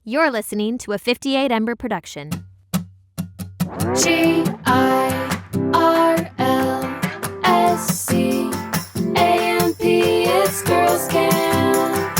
You're listening to a 58 Ember production. GIRLSCAMP, it's Girls Camp.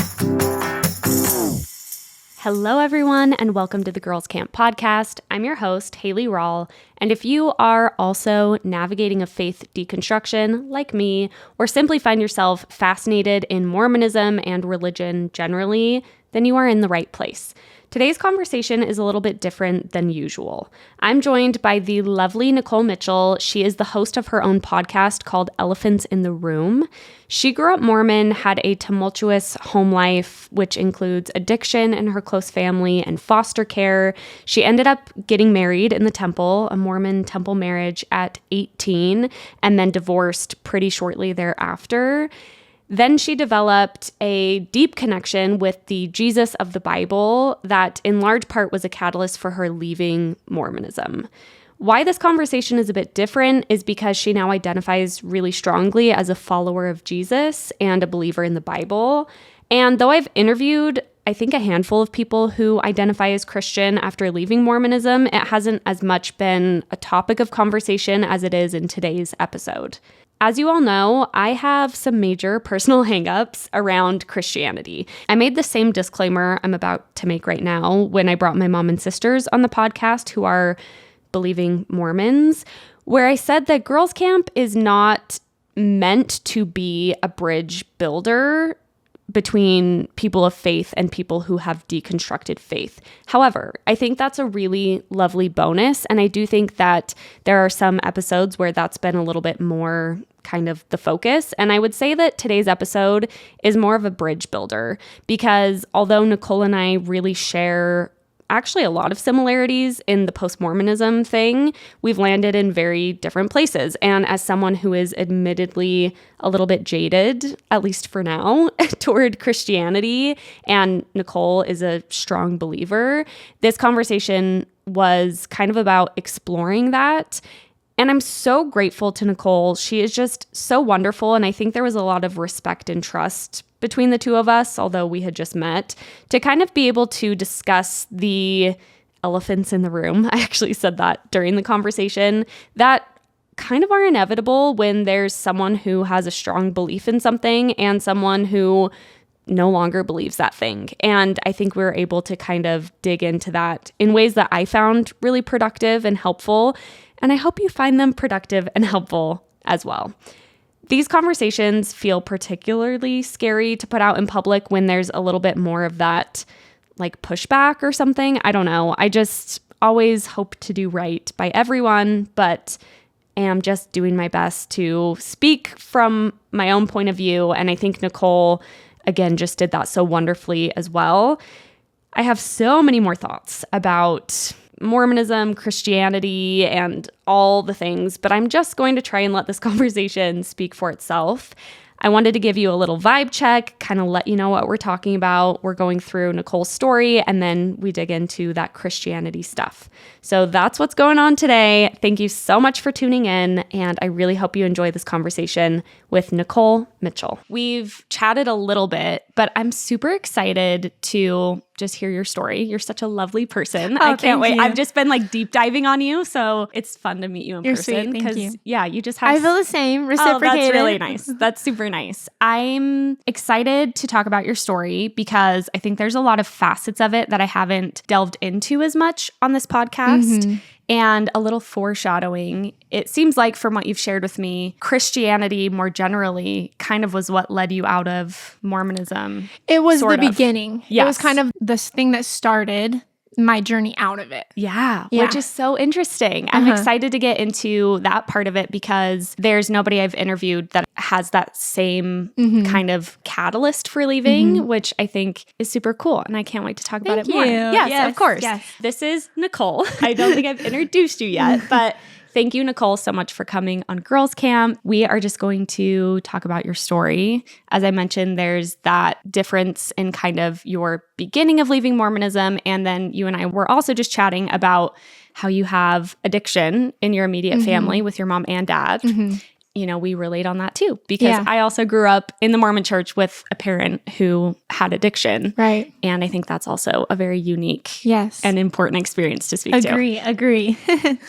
Hello, everyone, and welcome to the Girls Camp podcast. I'm your host, Haley Rawl, and if you are also navigating a faith deconstruction like me, or simply find yourself fascinated in Mormonism and religion generally, then you are in the right place. Today's conversation is a little bit different than usual. I'm joined by the lovely Nicole Mitchell. She is the host of her own podcast called Elephants in the Room. She grew up Mormon, had a tumultuous home life, which includes addiction in her close family and foster care. She ended up getting married in the temple, a Mormon temple marriage at 18, and then divorced pretty shortly thereafter. Then she developed a deep connection with the Jesus of the Bible that in large part was a catalyst for her leaving Mormonism. Why this conversation is a bit different is because she now identifies really strongly as a follower of Jesus and a believer in the Bible. And though I've interviewed, I think, a handful of people who identify as Christian after leaving Mormonism, it hasn't as much been a topic of conversation as it is in today's episode. As you all know, I have some major personal hangups around Christianity. I made the same disclaimer I'm about to make right now when I brought my mom and sisters on the podcast who are believing Mormons, where I said that Girls Camp is not meant to be a bridge builder between people of faith and people who have deconstructed faith. However, I think that's a really lovely bonus, and I do think that there are some episodes where that's been a little bit more kind of the focus, and I would say that today's episode is more of a bridge builder because although Nicole and I really share actually a lot of similarities in the post-Mormonism thing, we've landed in very different places. And as someone who is admittedly a little bit jaded, at least for now, toward Christianity, and Nicole is a strong believer, this conversation was kind of about exploring that. And I'm so grateful to Nicole. She is just so wonderful. And I think there was a lot of respect and trust between the two of us, although we had just met, to kind of be able to discuss the elephants in the room. I actually said that during the conversation that kind of are inevitable when there's someone who has a strong belief in something and someone who no longer believes that thing. And I think we were able to kind of dig into that in ways that I found really productive and helpful. And I hope you find them productive and helpful as well. These conversations feel particularly scary to put out in public when there's a little bit more of that like pushback or something. I don't know. I just always hope to do right by everyone, but am just doing my best to speak from my own point of view. And I think Nicole, again, just did that so wonderfully as well. I have so many more thoughts about Mormonism, Christianity, and all the things, but I'm just going to try and let this conversation speak for itself. I wanted to give you a little vibe check, kind of let you know what we're talking about. We're going through Nicole's story, and then we dig into that Christianity stuff. So that's what's going on today. Thank you so much for tuning in, and I really hope you enjoy this conversation with Nicole Mitchell. We've chatted a little bit, but I'm super excited to just hear your story. You're such a lovely person. I can't wait. I've just been like deep diving on you, so it's fun to meet you in person. Sweet. Thank you. Yeah, you just have. I feel the same. Reciprocated. Oh, that's really nice. That's super nice. I'm excited to talk about your story because I think there's a lot of facets of it that I haven't delved into as much on this podcast. Mm-hmm. And a little foreshadowing, it seems like from what you've shared with me, Christianity more generally kind of was what led you out of Mormonism. It was the beginning. Yes. It was kind of this thing that started my journey out of it. Yeah, which is so interesting. I'm excited to get into that part of it because there's nobody I've interviewed that has that same kind of catalyst for leaving, which I think is super cool. And I can't wait to talk about it more. Yes, of course. Yes. This is Nicole. I don't think I've introduced you yet, but thank you, Nicole, so much for coming on Girls Camp. We are just going to talk about your story. As I mentioned, there's that difference in kind of your beginning of leaving Mormonism. And then you and I were also just chatting about how you have addiction in your immediate family with your mom and dad. we relate on that too, because Yeah. I also grew up in the Mormon church with a parent who had addiction. Right. And I think that's also a very unique Yes. and important experience to speak to. Agree.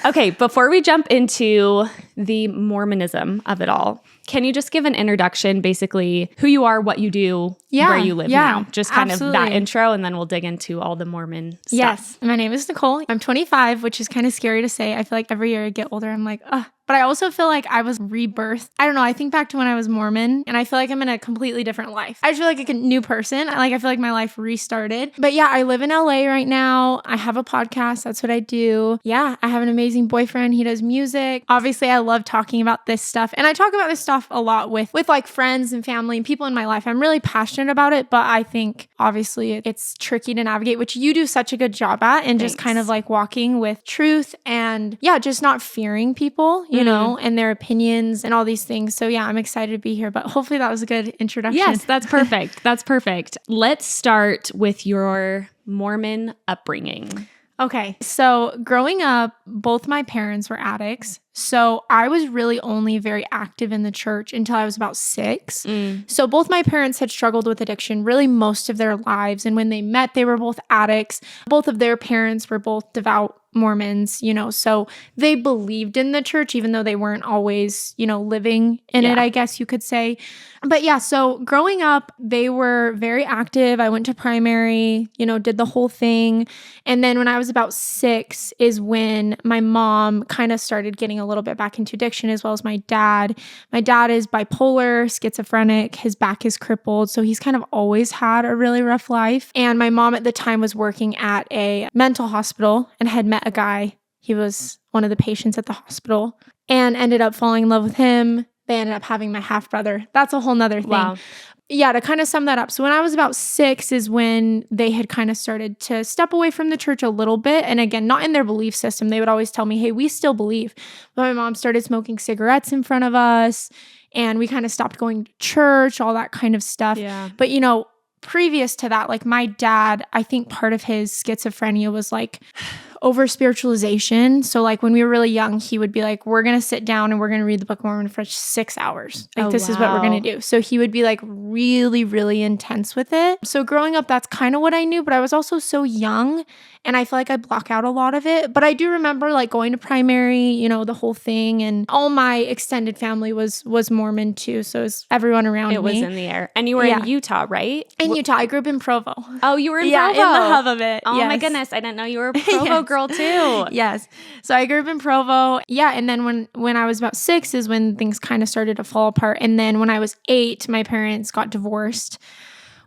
Okay, before we jump into the Mormonism of it all, can you just give an introduction, basically who you are, what you do, where you live now? Just kind of that absolutely. intro, and then we'll dig into all the Mormon stuff. Yes. My name is Nicole. I'm 25, which is kind of scary to say. I feel like every year I get older, I'm like, ugh. But I also feel like I was rebirthed. I don't know. I think back to when I was Mormon and I feel like I'm in a completely different life. I just feel like a new person. I feel like my life restarted. But yeah, I live in LA right now. I have a podcast. That's what I do. Yeah, I have an amazing boyfriend. He does music. Obviously, I love talking about this stuff. And I talk about this stuff a lot with like friends and family and people in my life. I'm really passionate about it, but I think obviously it's tricky to navigate, which you do such a good job at, and just kind of like walking with truth and yeah, just not fearing people, you know, and their opinions and all these things. So yeah, I'm excited to be here, but hopefully that was a good introduction. Yes, that's perfect. That's perfect. Let's start with your Mormon upbringing. Okay. So growing up, both my parents were addicts. So I was really only very active in the church until I was about 6. So both my parents had struggled with addiction really most of their lives. And when they met, they were both addicts. Both of their parents were both devout Mormons, so they believed in the church, even though they weren't always, living in it, I guess you could say. But yeah, so growing up, they were very active. I went to primary, did the whole thing. And then when I was about 6 is when my mom kind of started getting a little bit back into addiction, as well as my dad. My dad is bipolar, schizophrenic. His back is crippled. So he's kind of always had a really rough life. And my mom at the time was working at a mental hospital and had met a guy. He was one of the patients at the hospital and ended up falling in love with him. They ended up having my half brother. That's a whole nother thing. Wow. Yeah, to kind of sum that up. So when I was about 6 is when they had kind of started to step away from the church a little bit. And again, not in their belief system. They would always tell me, hey, we still believe. But my mom started smoking cigarettes in front of us. And we kind of stopped going to church, all that kind of stuff. Yeah. But, previous to that, like my dad, I think part of his schizophrenia was like over spiritualization. So like when we were really young, he would be like, we're going to sit down and we're going to read the Book of Mormon for 6 hours. Like this is what we're going to do. So he would be like really, really intense with it. So growing up, that's kind of what I knew, but I was also so young and I feel like I block out a lot of it. But I do remember like going to primary, the whole thing, and all my extended family was Mormon too. So it was everyone around me. It was in the air. And you were in Utah, right? In Utah. I grew up in Provo. Oh, you were in Yeah, Provo? in the hub of it. Oh Yes. my goodness. I didn't know you were a Provo girl too. Yes. So I grew up in Provo. Yeah. And then when I was about 6 is when things kind of started to fall apart. And then when I was 8, my parents got divorced,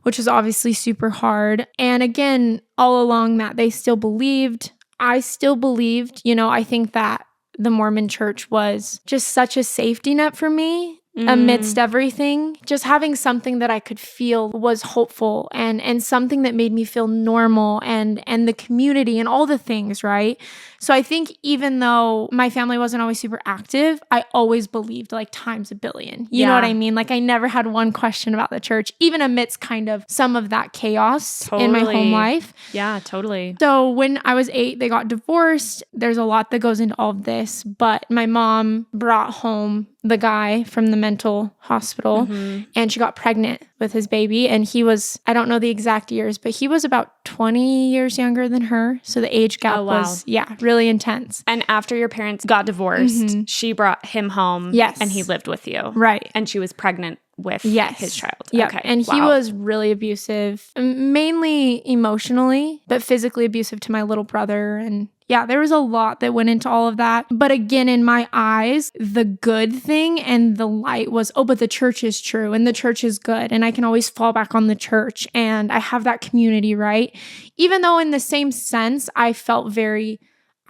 which was obviously super hard. And again, all along that they still believed. I still believed, I think that the Mormon church was just such a safety net for me. Amidst everything, just having something that I could feel was hopeful and something that made me feel normal and the community and all the things, right? So I think even though my family wasn't always super active, I always believed like times a billion. You know what I mean? Like I never had one question about the church, even amidst kind of some of that chaos in my home life. Yeah, totally. So when I was 8, they got divorced. There's a lot that goes into all of this, but my mom brought home the guy from the mental hospital and she got pregnant with his baby. And he was, I don't know the exact years, but he was about 20 years younger than her. So the age gap was, really intense. And after your parents got divorced, she brought him home. Yes. And he lived with you. Right. And she was pregnant with his child. Yeah. Okay. And he was really abusive, mainly emotionally, but physically abusive to my little brother. And yeah, there was a lot that went into all of that. But again, in my eyes, the good thing and the light was, but the church is true and the church is good. And I can always fall back on the church and I have that community, right? Even though in the same sense, I felt very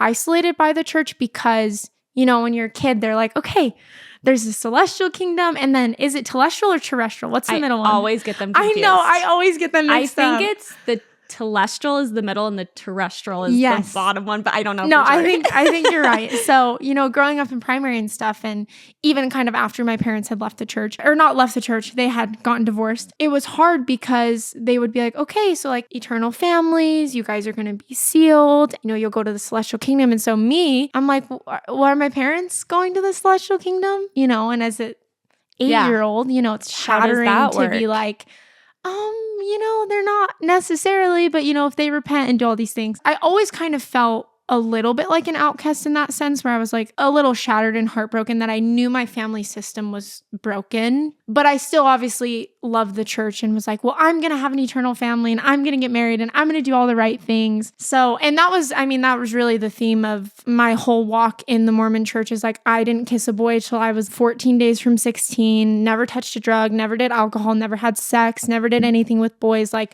isolated by the church because, when you're a kid, they're like, okay, there's the celestial kingdom. And then is it telestial or terrestrial? What's the middle one? I always get them confused. I know. I always get them mixed up. I think it's the telestial is the middle and the terrestrial is Yes. the bottom one, but I don't know. No, for sure. I think you're right. So, growing up in primary and stuff, and even kind of after my parents had left the church, or not left the church, they had gotten divorced. It was hard because they would be like, okay, so like eternal families, you guys are going to be sealed. You'll go to the celestial kingdom. And so I'm like, well, are my parents going to the celestial kingdom? And as an 8-year-old, it's How does shattering that to be work? like, they're not necessarily, but if they repent and do all these things. I always kind of felt a little bit like an outcast in that sense, where I was like a little shattered and heartbroken that I knew my family system was broken, but I still obviously loved the church and was like, well, I'm going to have an eternal family and I'm going to get married and I'm going to do all the right things. So, and that was really the theme of my whole walk in the Mormon church, is like, I didn't kiss a boy till I was 14 days from 16, never touched a drug, never did alcohol, never had sex, never did anything with boys. Like,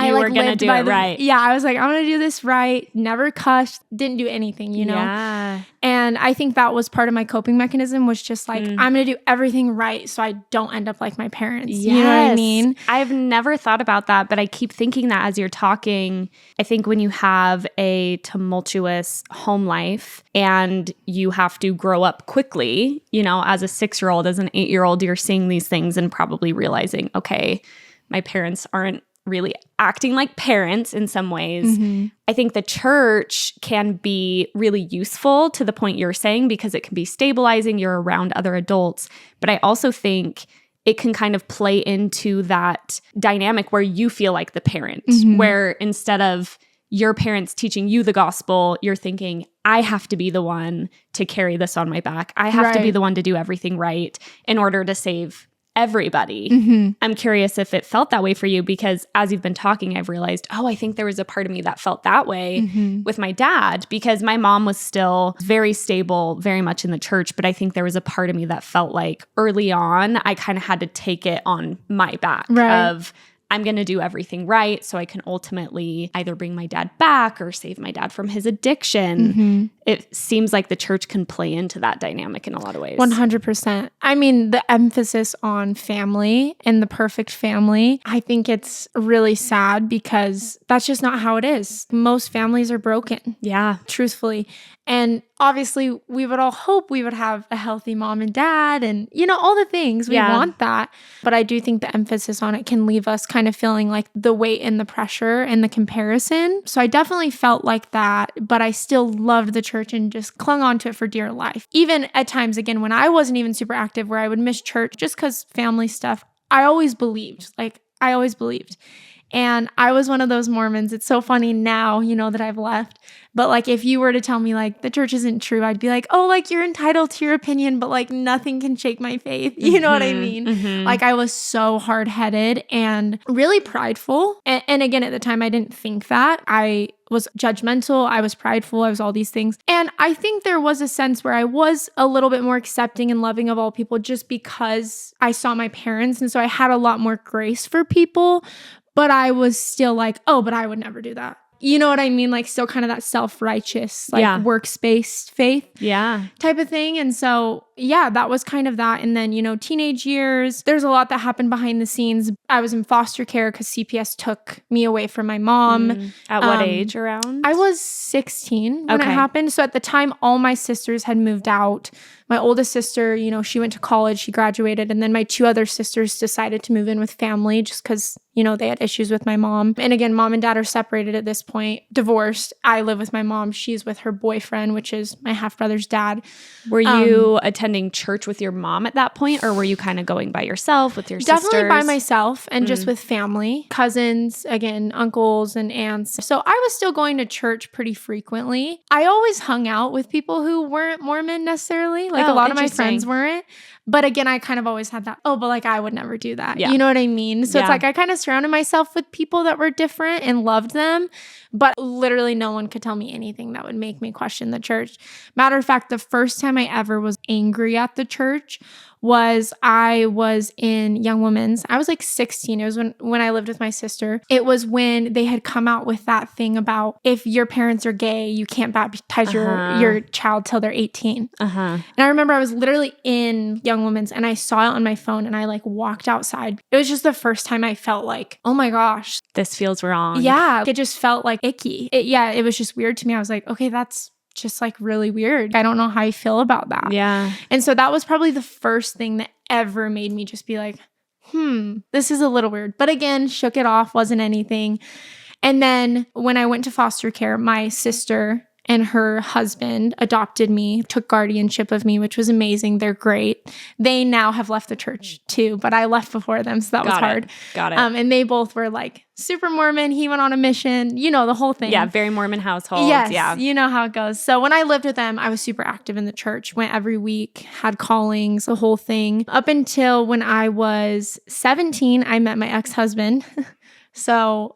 You were going to do it right. Yeah, I was like, I'm going to do this right. Never cussed, didn't do anything, Yeah. And I think that was part of my coping mechanism, was just like, I'm going to do everything right so I don't end up like my parents. Yes. You know what I mean? I've never thought about that, but I keep thinking that as you're talking. I think when you have a tumultuous home life and you have to grow up quickly, as a 6-year-old, as an 8-year-old, you're seeing these things and probably realizing, okay, my parents aren't really acting like parents in some ways. Mm-hmm. I think the church can be really useful to the point you're saying, because it can be stabilizing. You're around other adults. But I also think it can kind of play into that dynamic where you feel like the parent, where instead of your parents teaching you the gospel, you're thinking, I have to be the one to carry this on my back. I have to be the one to do everything right in order to save everybody. I'm curious if it felt that way for you, because as you've been talking, I've realized, I think there was a part of me that felt that way with my dad, because my mom was still very stable, very much in the church. But I think there was a part of me that felt like early on, I kind of had to take it on my back of, I'm going to do everything right so I can ultimately either bring my dad back or save my dad from his addiction. It seems like the church can play into that dynamic in a lot of ways. 100%. I mean, the emphasis on family and the perfect family, I think it's really sad, because that's just not how it is. Most families are broken. Yeah. Truthfully. And obviously, we would all hope we would have a healthy mom and dad and, all the things. We want that. But I do think the emphasis on it can leave us kind of feeling like the weight and the pressure and the comparison. So I definitely felt like that, but I still loved the church and just clung on to it for dear life. Even at times, again, when I wasn't even super active, where I would miss church just because family stuff, I always believed. And I was one of those Mormons. It's so funny now, that I've left. But like, if you were to tell me like the church isn't true, I'd be like, oh, like you're entitled to your opinion, but like nothing can shake my faith. You know what I mean? Like, I was so hard-headed and really prideful. And again, at the time, I didn't think that. I was judgmental. I was prideful. I was all these things. And I think there was a sense where I was a little bit more accepting and loving of all people, just because I saw my parents. And so I had a lot more grace for people. But I was still like, oh, but I would never do that. You know what I mean? Like, still kind of that self-righteous, like works-based faith type of thing. And so, that was kind of that. And then, teenage years, there's a lot that happened behind the scenes. I was in foster care because CPS took me away from my mom. At what age around? I was 16 when it happened. So at the time, all my sisters had moved out. My oldest sister, she went to college, she graduated. And then my 2 other sisters decided to move in with family just because, they had issues with my mom. And again, mom and dad are separated at this point, divorced. I live with my mom. She's with her boyfriend, which is my half-brother's dad. Were you attending church with your mom at that point, or were you kind of going by yourself with your sisters? Definitely by myself and just with family, cousins, again, uncles and aunts. So I was still going to church pretty frequently. I always hung out with people who weren't Mormon necessarily. Like, a lot of my friends weren't. But again, I kind of always had that, but like, I would never do that. You know what I mean? So it's like, I kind of surrounded myself with people that were different and loved them. But literally no one could tell me anything that would make me question the church. Matter of fact, the first time I ever was angry at the church was I was in Young Women's. I was like 16. It was when I lived with my sister. It was when they had come out with that thing about if your parents are gay, you can't baptize your child till they're 18. And I remember I was literally in Young young women's, and I saw it on my phone, and I like walked outside. It was just the first time I felt like, oh my gosh, This feels wrong. yeah, it just felt like icky. It was just weird to me. I was like, okay, that's just like really weird. I don't know how I feel about that. Yeah. And so that was probably the first thing that ever made me just be like, this is a little weird. But again, shook it off, wasn't anything. And then when I went to foster care, my sister and her husband adopted me, took guardianship of me, which was amazing. They're great. They now have left the church too, but I left before them, so that was hard. Got it. And they both were like super Mormon. He went on a mission, the whole thing. Yeah, very Mormon household. Yes, Yeah. you know how it goes. So when I lived with them, I was super active in the church, went every week, had callings, the whole thing. Up until when I was 17, I met my ex-husband. So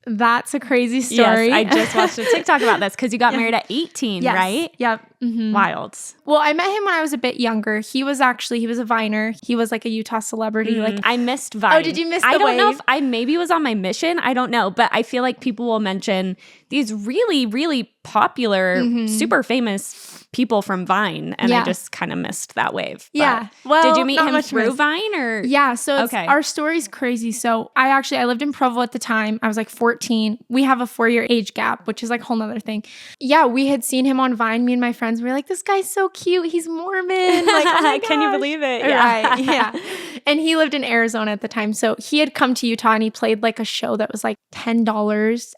that's a crazy story. Yes, I just watched a TikTok about this because you got married at 18, Yes. right? Yep. Mm-hmm. Wild. Well, I met him when I was a bit younger. He was a Viner. He was like a Utah celebrity. Like, I missed Vine. Oh, did you miss the I don't know wave? if I maybe was on my mission. I don't know. But I feel like people will mention these really, really popular, super famous people from Vine. And I Yeah. just kind of missed that wave. But Yeah. Well, did you meet not him much through missed. Vine or? Yeah, so Okay. our story's crazy. So I lived in Provo at the time. I was like 14. We have a 4-year age gap, which is like a whole nother thing. Yeah, we had seen him on Vine, me and my friends. We were like, this guy's so cute. He's Mormon. Like, oh my Can you gosh. believe it? Right, yeah. And he lived in Arizona at the time. So he had come to Utah and he played like a show that was like $10.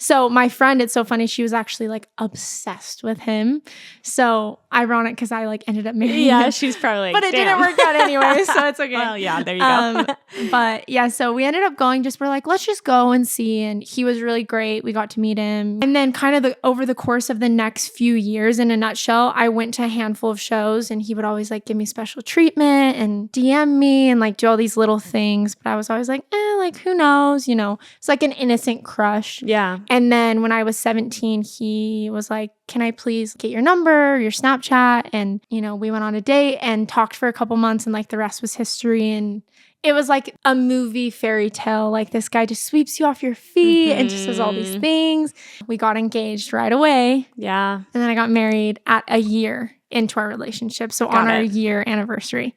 So my friend, it's so funny, she was actually like obsessed with him. So ironic because I like ended up marrying Yeah, him. she's probably like, But it damn. didn't work out anyway, so it's okay. Well, yeah, there you go. But yeah, so we ended up going, we're like, let's just go and see. And he was really great. We got to meet him. And then kind of over the course of the next few years, in a nutshell, I went to a handful of shows and he would always like give me special treatment and DM me and like do all these little things. But I was always like, like who knows? It's like an innocent crush. Yeah. And then when I was 17, he was like, can I please get your number, your Snapchat? And, we went on a date and talked for a couple months and like the rest was history. And it was like a movie fairy tale. Like this guy just sweeps you off your feet and just does all these things. We got engaged right away. Yeah. And then I got married at a year into our relationship. So on our year anniversary.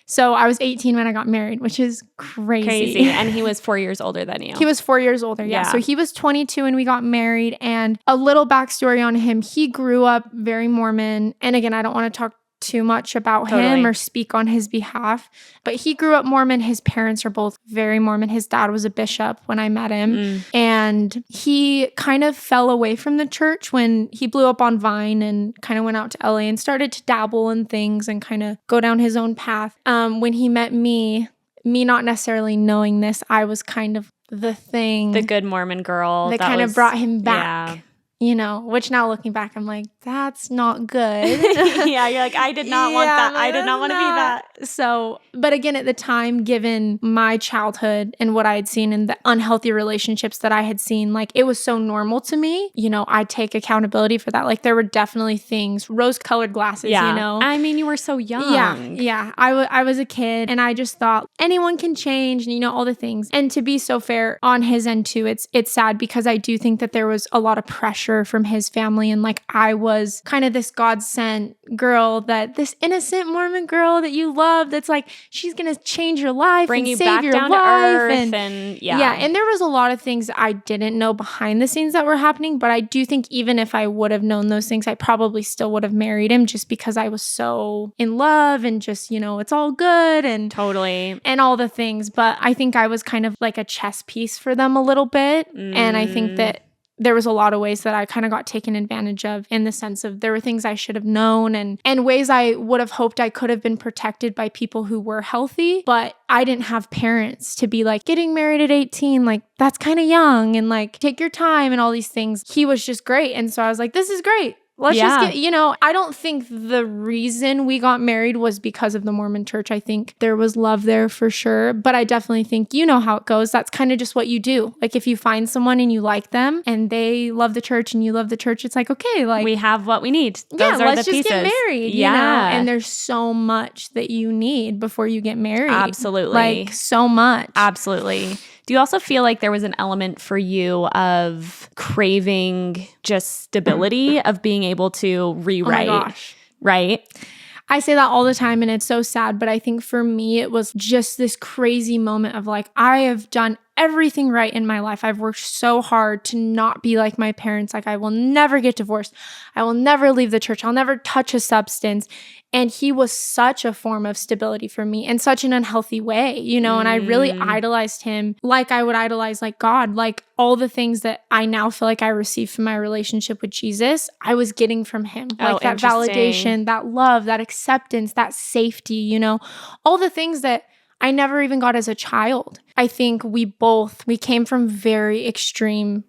So I was 18 when I got married, which is crazy. And he was 4 years older than you. He was 4 years older. Yeah. So he was 22 when we got married. And a little backstory on him. He grew up very Mormon. And again, I don't want to talk too much about him or speak on his behalf, but he grew up Mormon. His parents are both very Mormon. His dad was a bishop when I met him. And he kind of fell away from the church when he blew up on Vine and kind of went out to LA and started to dabble in things and kind of go down his own path. When he met me not necessarily knowing this, I was kind of the thing. The good Mormon girl. That kind of brought him back. Yeah. Which now looking back, I'm like, that's not good. Yeah, you're like, I did not want that. I did not want to be that. So, but again, at the time, given my childhood and what I had seen and the unhealthy relationships that I had seen, like it was so normal to me. I take accountability for that. Like there were definitely things, rose-colored glasses, I mean, you were so young. Yeah. I was a kid and I just thought anyone can change and all the things. And to be so fair on his end too, it's sad because I do think that there was a lot of pressure from his family. And like, I was kind of this God sent girl, this innocent Mormon girl that you love. That's like, she's going to change your life, bring and you save back your down life. to earth. And And there was a lot of things I didn't know behind the scenes that were happening. But I do think even if I would have known those things, I probably still would have married him just because I was so in love and just, it's all good and totally and all the things. But I think I was kind of like a chess piece for them a little bit. And I think that there was a lot of ways that I kind of got taken advantage of in the sense of there were things I should have known and ways I would have hoped I could have been protected by people who were healthy. But I didn't have parents to be like, getting married at 18, like that's kind of young and like take your time and all these things. He was just great. And so I was like, this is great. Let's just get, I don't think the reason we got married was because of the Mormon church. I think there was love there for sure. But I definitely think, how it goes. That's kind of just what you do. Like if you find someone and you like them and they love the church and you love the church, it's like, okay, like we have what we need. Those are let's the just pieces. get married. And there's so much that you need before you get married. Absolutely. Like so much. Absolutely. Do you also feel like there was an element for you of craving just stability, of being able to rewrite? Oh my gosh. Right? I say that all the time and it's so sad, but I think for me, it was just this crazy moment of like, I have done everything right in my life. I've worked so hard to not be like my parents. Like, I will never get divorced. I will never leave the church. I'll never touch a substance. And he was such a form of stability for me in such an unhealthy way, and I really idolized him like I would idolize like God. Like all the things that I now feel like I received from my relationship with Jesus, I was getting from him. Like that validation, that love, that acceptance, that safety, all the things that I never even got as a child. I think we came from very extreme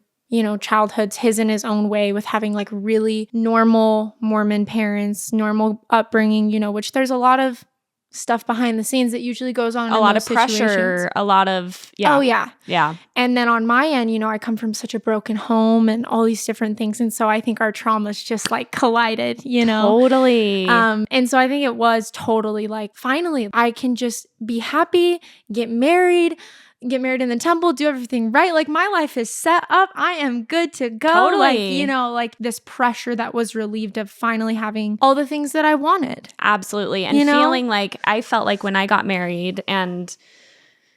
childhoods, his in his own way, with having like really normal Mormon parents, normal upbringing, which there's a lot of stuff behind the scenes that usually goes on. A lot of pressure, a lot of, yeah. Oh, yeah. Yeah. And then on my end, I come from such a broken home and all these different things. And so I think our traumas just like collided, Totally. And so I think it was totally like, finally, I can just be happy, get married in the temple, do everything right. Like my life is set up. I am good to go. Totally. Like, like this pressure that was relieved of finally having all the things that I wanted. Absolutely. And feeling like, I felt like when I got married, and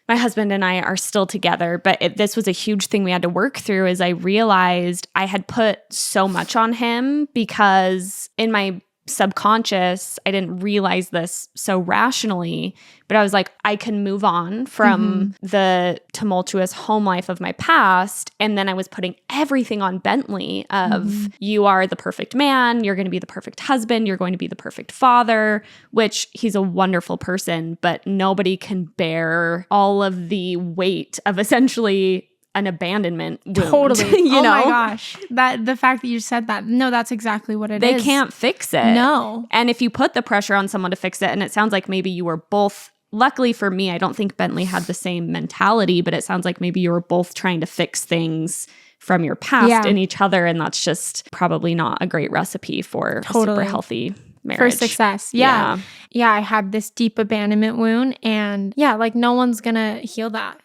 my husband and I are still together, but this was a huge thing we had to work through, is I realized I had put so much on him, because in my subconscious, I didn't realize this so rationally, but I was like, I can move on from the tumultuous home life of my past. And then I was putting everything on Bentley of you are the perfect man, you're going to be the perfect husband, you're going to be the perfect father, which he's a wonderful person, but nobody can bear all of the weight of essentially an abandonment wound. Totally. Oh my gosh. The fact that you said that, no, that's exactly what it is. They can't fix it. No. And if you put the pressure on someone to fix it, and it sounds like maybe you were both, luckily for me, I don't think Bentley had the same mentality, but it sounds like maybe you were both trying to fix things from your past in each other. And that's just probably not a great recipe for a super healthy marriage. For success. Yeah. I had this deep abandonment wound, and like no one's going to heal that,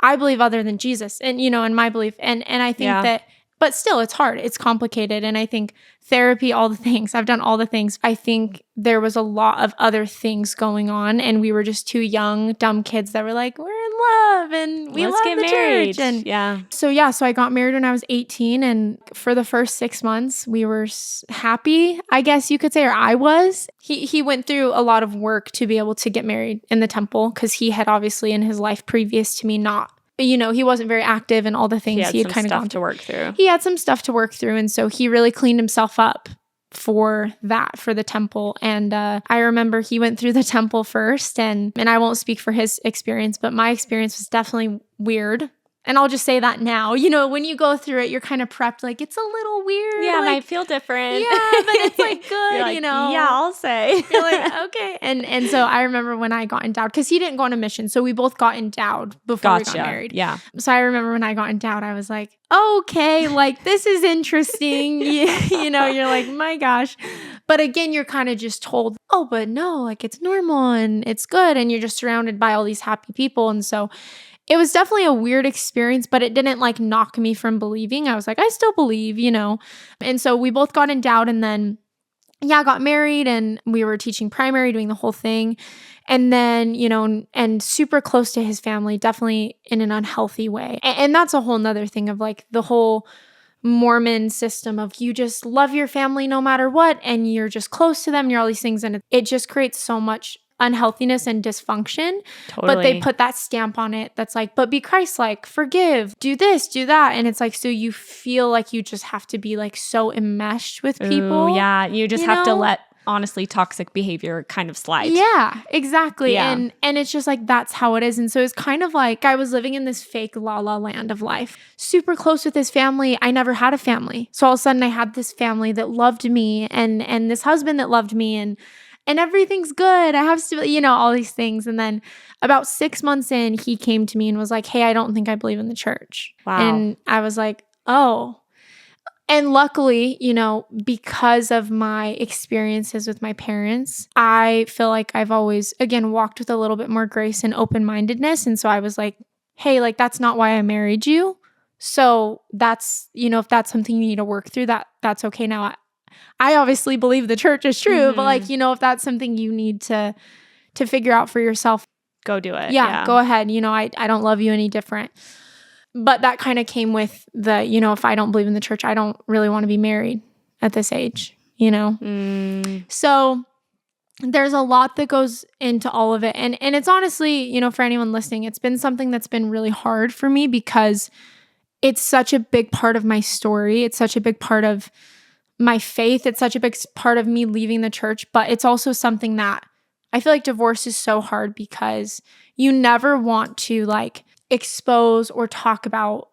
I believe, other than Jesus and, in my belief. And I think that, but still it's hard. It's complicated. And I think therapy, all the things, I've done all the things. I think there was a lot of other things going on, and we were just two young, dumb kids that were like, we're in love and we love the church. And so I got married when I was 18. And for the first 6 months, we were happy, I guess you could say, or I was. He went through a lot of work to be able to get married in the temple, because he had obviously in his life previous to me not, he wasn't very active in all the things he had kind of gone to work through. He had some stuff to work through. And so he really cleaned himself up for the temple. And I remember he went through the temple first, and I won't speak for his experience, but my experience was definitely weird. And I'll just say that now, when you go through it, you're kind of prepped, like, it's a little weird. Yeah, like, might feel different. Yeah, but it's like good, like, Yeah, I'll say. You're like, okay. And so I remember when I got endowed, because he didn't go on a mission. So we both got endowed before we got married. Yeah. So I remember when I got endowed, I was like, okay, like this is interesting. You're like, my gosh. But again, you're kind of just told, oh, but no, like it's normal and it's good. And you're just surrounded by all these happy people. And so it was definitely a weird experience, but it didn't like knock me from believing. I was like, I still believe, And so we both got endowed, and then, got married, and we were teaching primary, doing the whole thing. And then, and super close to his family, definitely in an unhealthy way. And that's a whole nother thing of like the whole Mormon system of you just love your family no matter what, and you're just close to them, and you're all these things. And it just creates so much unhealthiness and dysfunction. Totally. But they put that stamp on it that's like, but be Christ-like, forgive, do this, do that. And it's like, so you feel like you just have to be like so enmeshed with people. Ooh, yeah, you just have to let honestly toxic behavior kind of slide. Yeah, exactly. Yeah. And it's just like, that's how it is. And so it's kind of like I was living in this fake la la land of life, super close with his family. I never had a family. So all of a sudden I had this family that loved me, and this husband that loved me, and everything's good. I have to, all these things. And then about 6 months in, he came to me and was like, hey, I don't think I believe in the church. Wow. And I was like, oh. And luckily, because of my experiences with my parents, I feel like I've always, again, walked with a little bit more grace and open-mindedness. And so I was like, hey, like, that's not why I married you. So that's, if that's something you need to work through, that's okay. Now I obviously believe the church is true, but like, if that's something you need to figure out for yourself, go do it. yeah. Go ahead. I don't love you any different. But that kind of came with the, if I don't believe in the church, I don't really want to be married at this age, So there's a lot that goes into all of it. And it's honestly, for anyone listening, it's been something that's been really hard for me because it's such a big part of my story. It's such a big part of my faith. It's such a big part of me leaving the church. But it's also something that I feel like divorce is so hard because you never want to like expose or talk about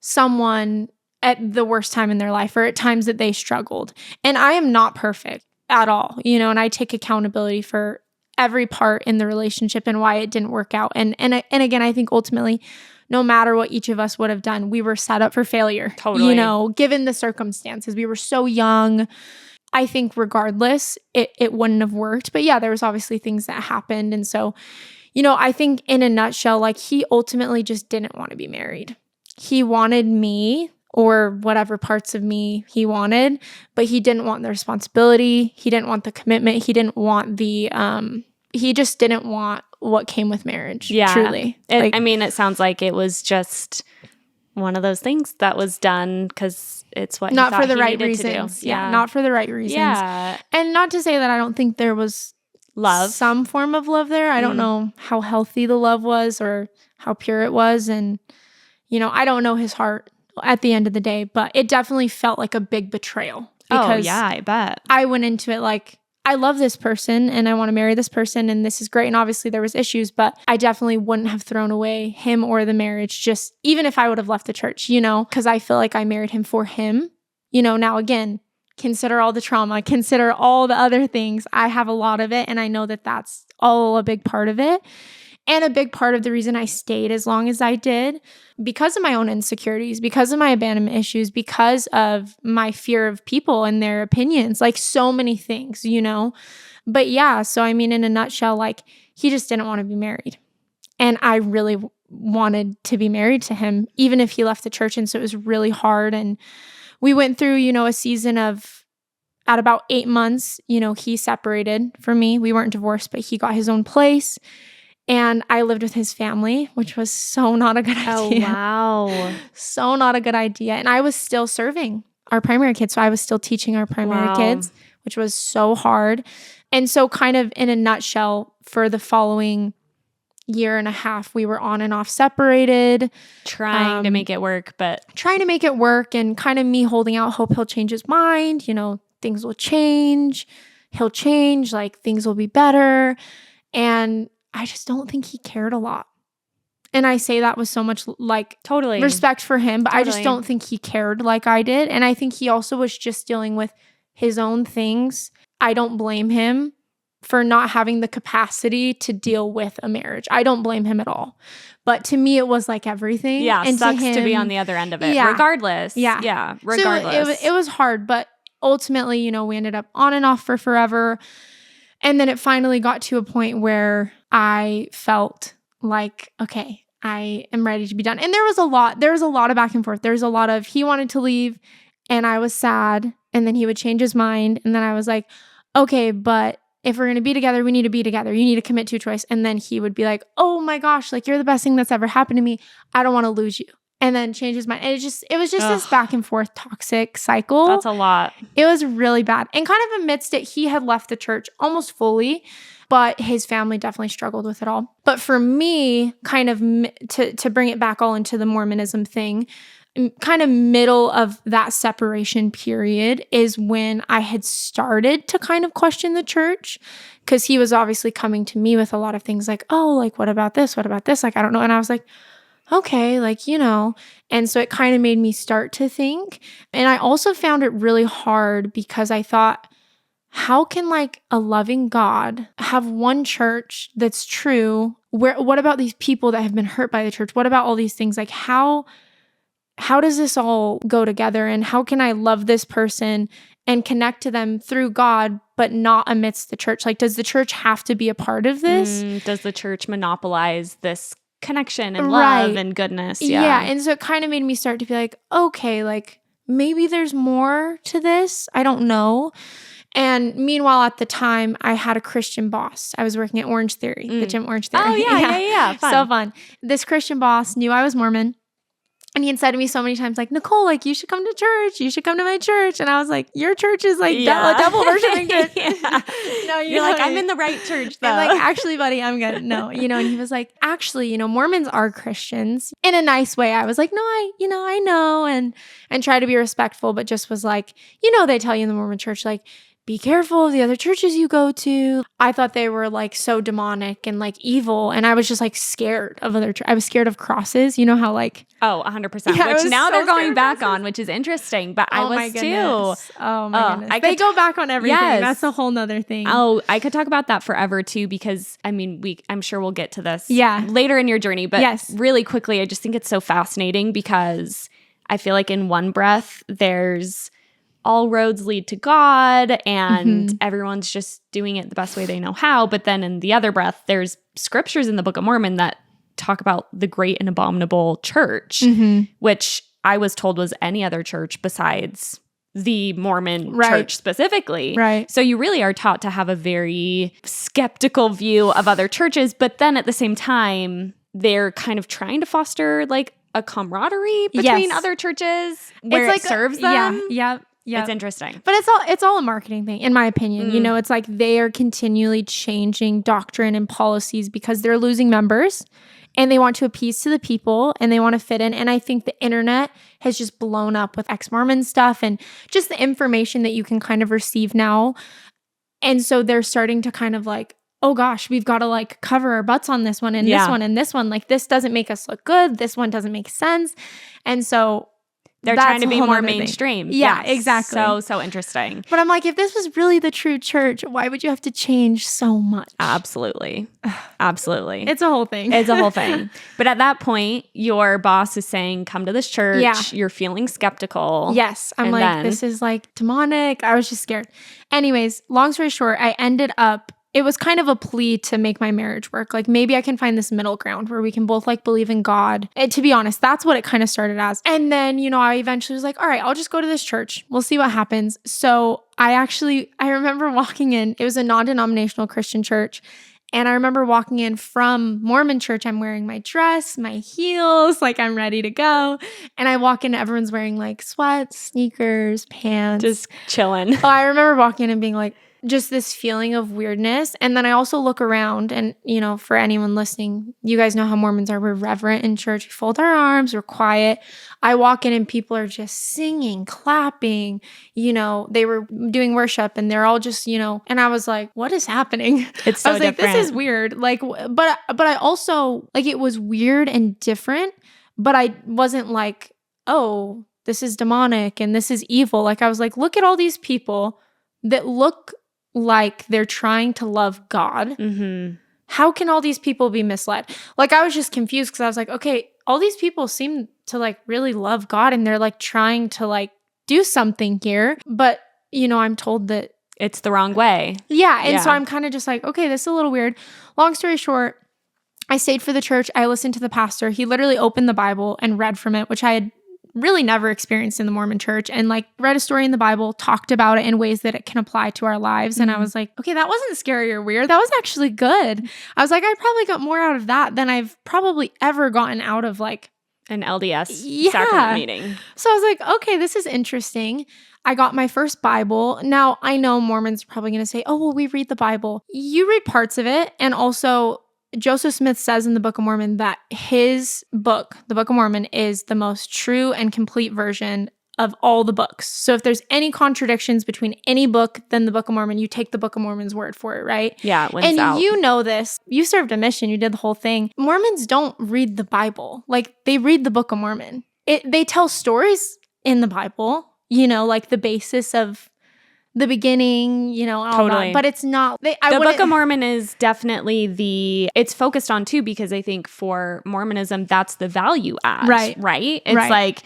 someone at the worst time in their life or at times that they struggled. And I am not perfect at all, and I take accountability for every part in the relationship and why it didn't work out. And again, I think ultimately, no matter what each of us would have done, we were set up for failure. Totally. Given the circumstances. We were so young. I think regardless, it wouldn't have worked. But yeah, there was obviously things that happened. And so, I think in a nutshell, like he ultimately just didn't want to be married. He wanted me or whatever parts of me he wanted, but he didn't want the responsibility. He didn't want the commitment. He didn't want he just didn't want what came with marriage. Yeah. Truly. It sounds like it was just one of those things that was done because it's what not he thought for the he right needed to reasons. do. Yeah. Not for the right reasons. Yeah. And not to say that I don't think there was love, some form of love there. I don't know how healthy the love was or how pure it was. And, I don't know his heart at the end of the day, but it definitely felt like a big betrayal. Because I bet. I went into it like, I love this person and I want to marry this person and this is great. And obviously there was issues, but I definitely wouldn't have thrown away him or the marriage, just even if I would have left the church, because I feel like I married him for him. Now again, consider all the trauma, consider all the other things. I have a lot of it and I know that that's all a big part of it. And a big part of the reason I stayed as long as I did, because of my own insecurities, because of my abandonment issues, because of my fear of people and their opinions, like so many things, But yeah, so in a nutshell, like he just didn't want to be married. And I really wanted to be married to him, even if he left the church. And so it was really hard. And we went through, a season of, at about 8 months, he separated from me. We weren't divorced, but he got his own place. And I lived with his family, which was so not a good idea. Oh, wow. So not a good idea. And I was still serving our primary kids. So I was still teaching our primary kids, which was so hard. And so kind of in a nutshell, for the following year and a half, we were on and off separated. Trying to make it work, but... Trying to make it work and kind of me holding out hope he'll change his mind. Things will change. He'll change. Like things will be better. And I just don't think he cared a lot. And I say that with so much like totally respect for him, but I just don't think he cared like I did. And I think he also was just dealing with his own things. I don't blame him for not having the capacity to deal with a marriage. I don't blame him at all. But to me, it was like everything. Yeah, and sucks to be on the other end of it. Yeah. Regardless. Yeah. Yeah, regardless. So it was hard, but ultimately, we ended up on and off for forever. And then it finally got to a point where I felt like, okay, I am ready to be done. And there was a lot of back and forth. There's a lot of, he wanted to leave and I was sad and then he would change his mind. And then I was like, okay, but if we're going to be together, we need to be together. You need to commit to a choice. And then he would be like, oh my gosh, like you're the best thing that's ever happened to me. I don't want to lose you. And then change his mind. And it was just this back and forth toxic cycle. That's a lot. It was really bad. And kind of amidst it, he had left the church almost fully, but his family definitely struggled with it all. But for me, kind of to bring it back all into the Mormonism thing, kind of middle of that separation period is when I had started to kind of question the church, because he was obviously coming to me with a lot of things like, oh, like, what about this? What about this? Like, I don't know. And I was like, okay, like, and so it kind of made me start to think. And I also found it really hard because I thought, how can like a loving God have one church that's true? What about these people that have been hurt by the church? What about all these things? Like how does this all go together? And how can I love this person and connect to them through God, but not amidst the church? Like, does the church have to be a part of this? Does the church monopolize this connection and love and goodness? Yeah. And so it kind of made me start to be like, okay, like maybe there's more to this. I don't know. And meanwhile, at the time, I had a Christian boss. I was working at Orange Theory, the gym Orange Theory. Oh, yeah. Fun. So fun. This Christian boss knew I was Mormon. And he had said to me so many times, like, Nicole, like, you should come to church. You should come to my church. And I was like, your church is like a double worshiping church. No, you're like, I'm in the right church, though. I'm like, actually, buddy, I'm good. No, and he was like, actually, Mormons are Christians in a nice way. I was like, no, I know, and try to be respectful, but just was like, they tell you in the Mormon church, like, be careful of the other churches you go to. I thought they were like so demonic and like evil. And I was just like scared of I was scared of crosses. You know how like... Oh, 100%. Yeah, which now so they're going back on, which is interesting. But I was too. Oh my goodness. They go back on everything. Yes. That's a whole nother thing. Oh, I could talk about that forever too, because I mean, I'm sure we'll get to this Yeah. later in your journey. But Yes. really quickly, I just think it's so fascinating because I feel like in one breath, there's all roads lead to God and everyone's just doing it the best way they know how. But then in the other breath, there's scriptures in the Book of Mormon that talk about the great and abominable church, which I was told was any other church besides the Mormon church specifically. Right. So you really are taught to have a very skeptical view of other churches. But then at the same time, they're kind of trying to foster like a camaraderie between other churches where it serves them. Yeah. It's interesting. But it's all a marketing thing, in my opinion. It's like they are continually changing doctrine and policies because they're losing members and they want to appease to the people and they want to fit in. And I think the internet has just blown up with ex-Mormon stuff and just the information that you can kind of receive now. And so they're starting to kind of like, oh gosh, we've got to like cover our butts on this one and this one and this one. Like this doesn't make us look good. This one doesn't make sense. And so they're trying to be more mainstream. Yeah, exactly. So interesting. But I'm like, if this was really the true church, why would you have to change so much? Absolutely. Absolutely. It's a whole thing. It's a whole thing. But at that point, your boss is saying, come to this church. Yeah. You're feeling skeptical. Yes. I'm like, this is like demonic. I was just scared. Anyways, long story short, I ended up, it was kind of a plea to make my marriage work. Like maybe I can find this middle ground where we can both like believe in God. And to be honest, that's what it kind of started as. And then, I eventually was like, all right, I'll just go to this church. We'll see what happens. So I remember walking in, it was a non-denominational Christian church. And I remember walking in from Mormon church. I'm wearing my dress, my heels, like I'm ready to go. And I walk in, everyone's wearing like sweats, sneakers, pants. Just chilling. I remember walking in and being like, just this feeling of weirdness. And then I also look around and, for anyone listening, you guys know how Mormons are. We're reverent in church. We fold our arms. We're quiet. I walk in and people are just singing, clapping, they were doing worship and they're all just, and I was like, what is happening? It's so I was different. like, this is weird. Like, but I also like, it was weird and different, but I wasn't like, oh, this is demonic and this is evil. Like I was like, look at all these people that look like they're trying to love God. How can all these people be misled? Like I was just confused because I was like, okay, all these people seem to like really love God and they're like trying to like do something here. But, I'm told that it's the wrong way. Yeah. And so I'm kind of just like, okay, this is a little weird. Long story short, I stayed for the church. I listened to the pastor. He literally opened the Bible and read from it, which I had really never experienced in the Mormon church, and like read a story in the Bible, talked about it in ways that it can apply to our lives. And I was like, okay, that wasn't scary or weird. That was actually good. I was like, I probably got more out of that than I've probably ever gotten out of like an LDS sacrament meeting. So I was like, okay, this is interesting. I got my first Bible. Now I know Mormons are probably going to say, oh, well, we read the Bible. You read parts of it. And also Joseph Smith says in the Book of Mormon that his book, the Book of Mormon, is the most true and complete version of all the books. So if there's any contradictions between any book, then the Book of Mormon, you take the Book of Mormon's word for it, right? Yeah, it wins and out. You know this. You served a mission. You did the whole thing. Mormons don't read the Bible. Like they read the Book of Mormon. They tell stories in the Bible, like the basis of the beginning, all totally. that. But it's not... The Book of Mormon is definitely it's focused on too, because I think for Mormonism, that's the value add, right? It's like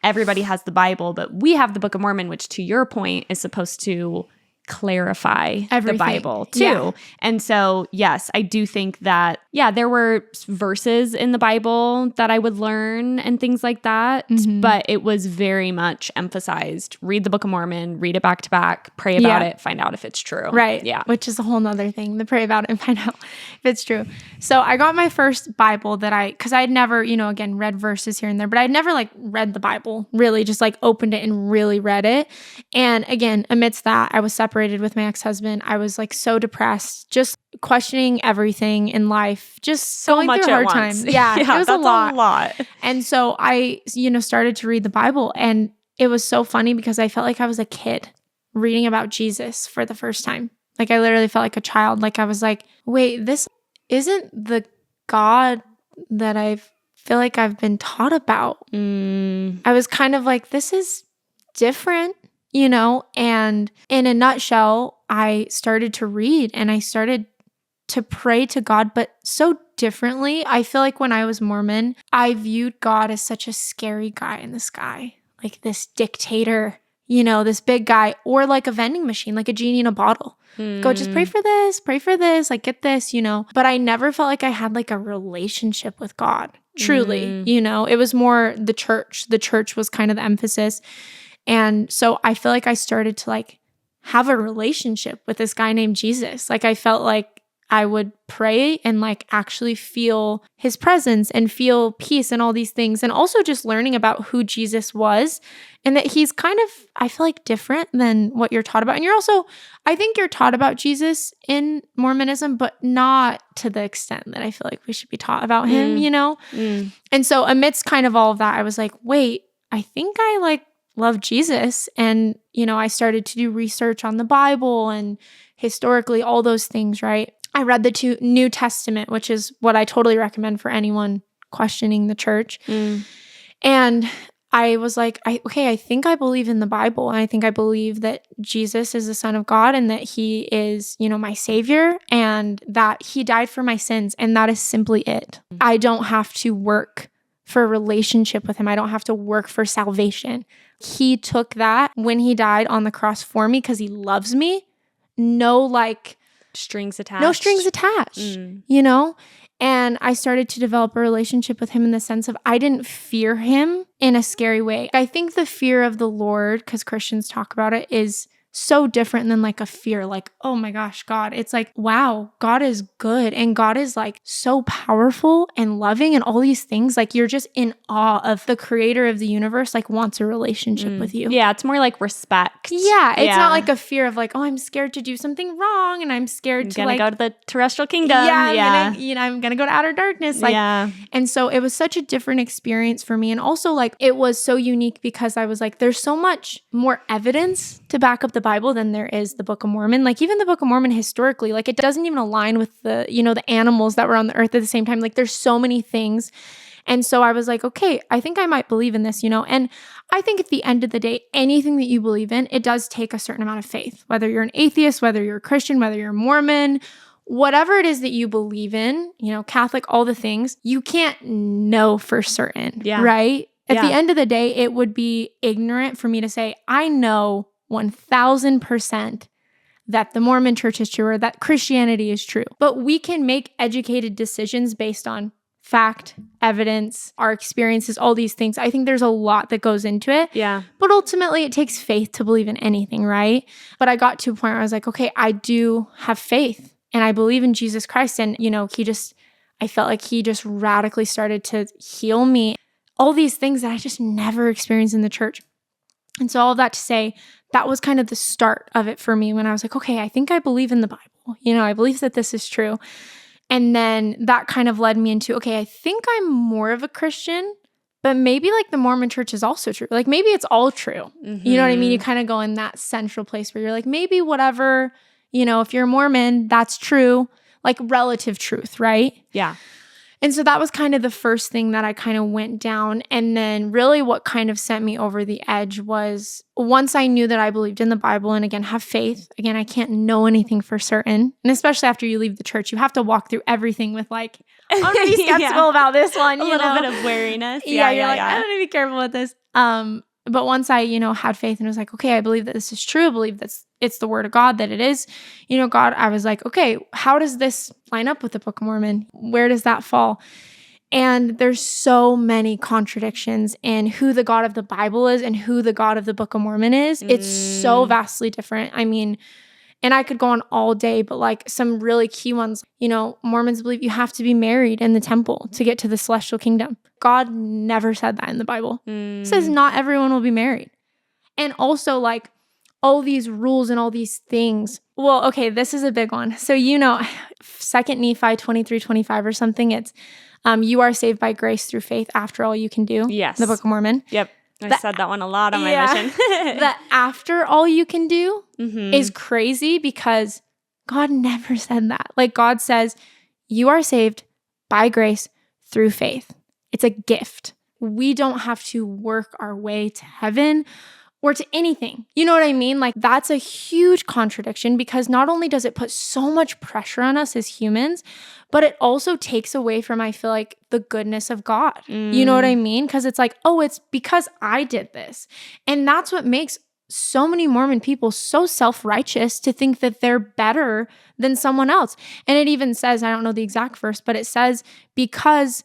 everybody has the Bible, but we have the Book of Mormon, which to your point is supposed to clarify Everything. the Bible too. Yeah. And so, yes, I do think that, there were verses in the Bible that I would learn and things like that, but it was very much emphasized, read the Book of Mormon, read it back to back, pray about it, find out if it's true. Right. Yeah. Which is a whole nother thing, the pray about it and find out if it's true. So I got my first Bible because I'd never, again, read verses here and there, but I'd never like read the Bible, really just like opened it and really read it. And again, amidst that, I was separated with my ex-husband. I was like so depressed, just questioning everything in life, just So going much through at hard once. times. Yeah, it was that's a lot. a lot. And so I, started to read the Bible, and it was so funny because I felt like I was a kid reading about Jesus for the first time. Like I literally felt like a child. Like I was like, wait, this isn't the God that I feel like I've been taught about. I was kind of like, this is different, and in a nutshell, I started to read and I started to pray to God, but so differently. I feel like when I was Mormon, I viewed God as such a scary guy in the sky, like this dictator, this big guy, or like a vending machine, like a genie in a bottle. Go, just pray for this, like get this, But I never felt like I had like a relationship with God, truly, It was more the church. The church was kind of the emphasis. And so I feel like I started to like have a relationship with this guy named Jesus. Like I felt like I would pray and like actually feel his presence and feel peace and all these things. And also just learning about who Jesus was and that he's kind of, I feel like, different than what you're taught about. And I think you're taught about Jesus in Mormonism, but not to the extent that I feel like we should be taught about him, And so amidst kind of all of that, I was like, wait, I think I like love Jesus. And, I started to do research on the Bible and historically all those things, right? I read the New Testament, which is what I totally recommend for anyone questioning the church. And I was like, I think I believe in the Bible. And I think I believe that Jesus is the Son of God and that he is, my savior and that he died for my sins. And that is simply it. I don't have to work for a relationship with him. I don't have to work for salvation. He took that when he died on the cross for me because he loves me. No strings attached. No strings attached, And I started to develop a relationship with him in the sense of I didn't fear him in a scary way. I think the fear of the Lord, because Christians talk about it, is so different than like a fear, like, oh my gosh, God. It's like, wow, God is good. And God is like so powerful and loving and all these things. Like you're just in awe of the creator of the universe, like wants a relationship with you. Yeah, it's more like respect. Yeah, it's not like a fear of like, oh, I'm scared to do something wrong and I'm scared to like go to the terrestrial kingdom. I'm gonna go to outer darkness. And so it was such a different experience for me. And also like it was so unique because I was like, there's so much more evidence to back up the Bible than there is the Book of Mormon. Like even the Book of Mormon historically, like it doesn't even align with the, the animals that were on the earth at the same time. Like there's so many things. And so I was like, okay, I think I might believe in this, And I think at the end of the day, anything that you believe in, it does take a certain amount of faith, whether you're an atheist, whether you're a Christian, whether you're Mormon, whatever it is that you believe in, Catholic, all the things, you can't know for certain, right? At the end of the day, it would be ignorant for me to say, I know 1000% that the Mormon church is true or that Christianity is true. But we can make educated decisions based on fact, evidence, our experiences, all these things. I think there's a lot that goes into it. Yeah. But ultimately, it takes faith to believe in anything, right? But I got to a point where I was like, okay, I do have faith and I believe in Jesus Christ. And, I felt like he just radically started to heal me. All these things that I just never experienced in the church. And so all of that to say, that was kind of the start of it for me when I was like, okay, I think I believe in the Bible. I believe that this is true. And then that kind of led me into, okay, I think I'm more of a Christian, but maybe like the Mormon church is also true. Like maybe it's all true. You know what I mean? You kind of go in that central place where you're like, maybe whatever, if you're a Mormon, that's true, like relative truth, right? Yeah. And so that was kind of the first thing that I kind of went down. And then really what kind of sent me over the edge was once I knew that I believed in the Bible and again, have faith. Again, I can't know anything for certain. And especially after you leave the church, you have to walk through everything with like, I'm going to be skeptical about this one. A little bit of wariness. You're like, I'm going to be careful with this. But once I, had faith and was like, okay, I believe that this is true. I believe that it's the word of God, that it is, God, I was like, okay, how does this line up with the Book of Mormon? Where does that fall? And there's so many contradictions in who the God of the Bible is and who the God of the Book of Mormon is. It's so vastly different. I mean, and I could go on all day, but like some really key ones, Mormons believe you have to be married in the temple to get to the celestial kingdom. God never said that in the Bible. It says not everyone will be married. And also like all these rules and all these things. Well, okay, this is a big one. So, 2 Nephi 23:25 or something, it's you are saved by grace through faith after all you can do. Yes. The Book of Mormon. Yep. I said that one a lot on my mission. The after all you can do is crazy because God never said that. Like God says, you are saved by grace through faith. It's a gift. We don't have to work our way to heaven or to anything. You know what I mean? Like that's a huge contradiction because not only does it put so much pressure on us as humans, but it also takes away from, I feel like, the goodness of God. You know what I mean? Because it's like, oh, it's because I did this. And that's what makes so many Mormon people so self-righteous to think that they're better than someone else. And it even says, I don't know the exact verse, but it says, because,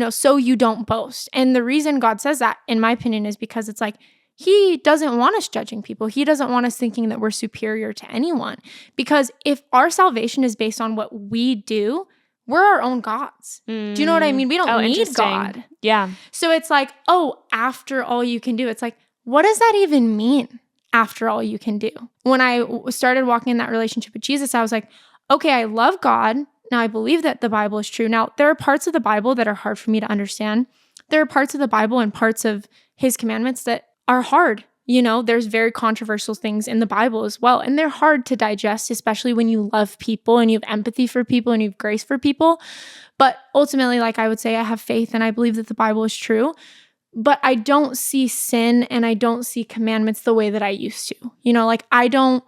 so you don't boast. And the reason God says that, in my opinion, is because it's like, He doesn't want us judging people. He doesn't want us thinking that we're superior to anyone. Because if our salvation is based on what we do, we're our own gods. Do you know what I mean? We don't need God. Yeah. So it's like, oh, after all you can do. It's like, what does that even mean? After all you can do. When I started walking in that relationship with Jesus, I was like, okay, I love God. Now I believe that the Bible is true. Now there are parts of the Bible that are hard for me to understand. There are parts of the Bible and parts of His commandments that are hard. There's very controversial things in the Bible as well. And they're hard to digest, especially when you love people and you have empathy for people and you have grace for people. But ultimately, like I would say, I have faith and I believe that the Bible is true. But I don't see sin and I don't see commandments the way that I used to. Like I don't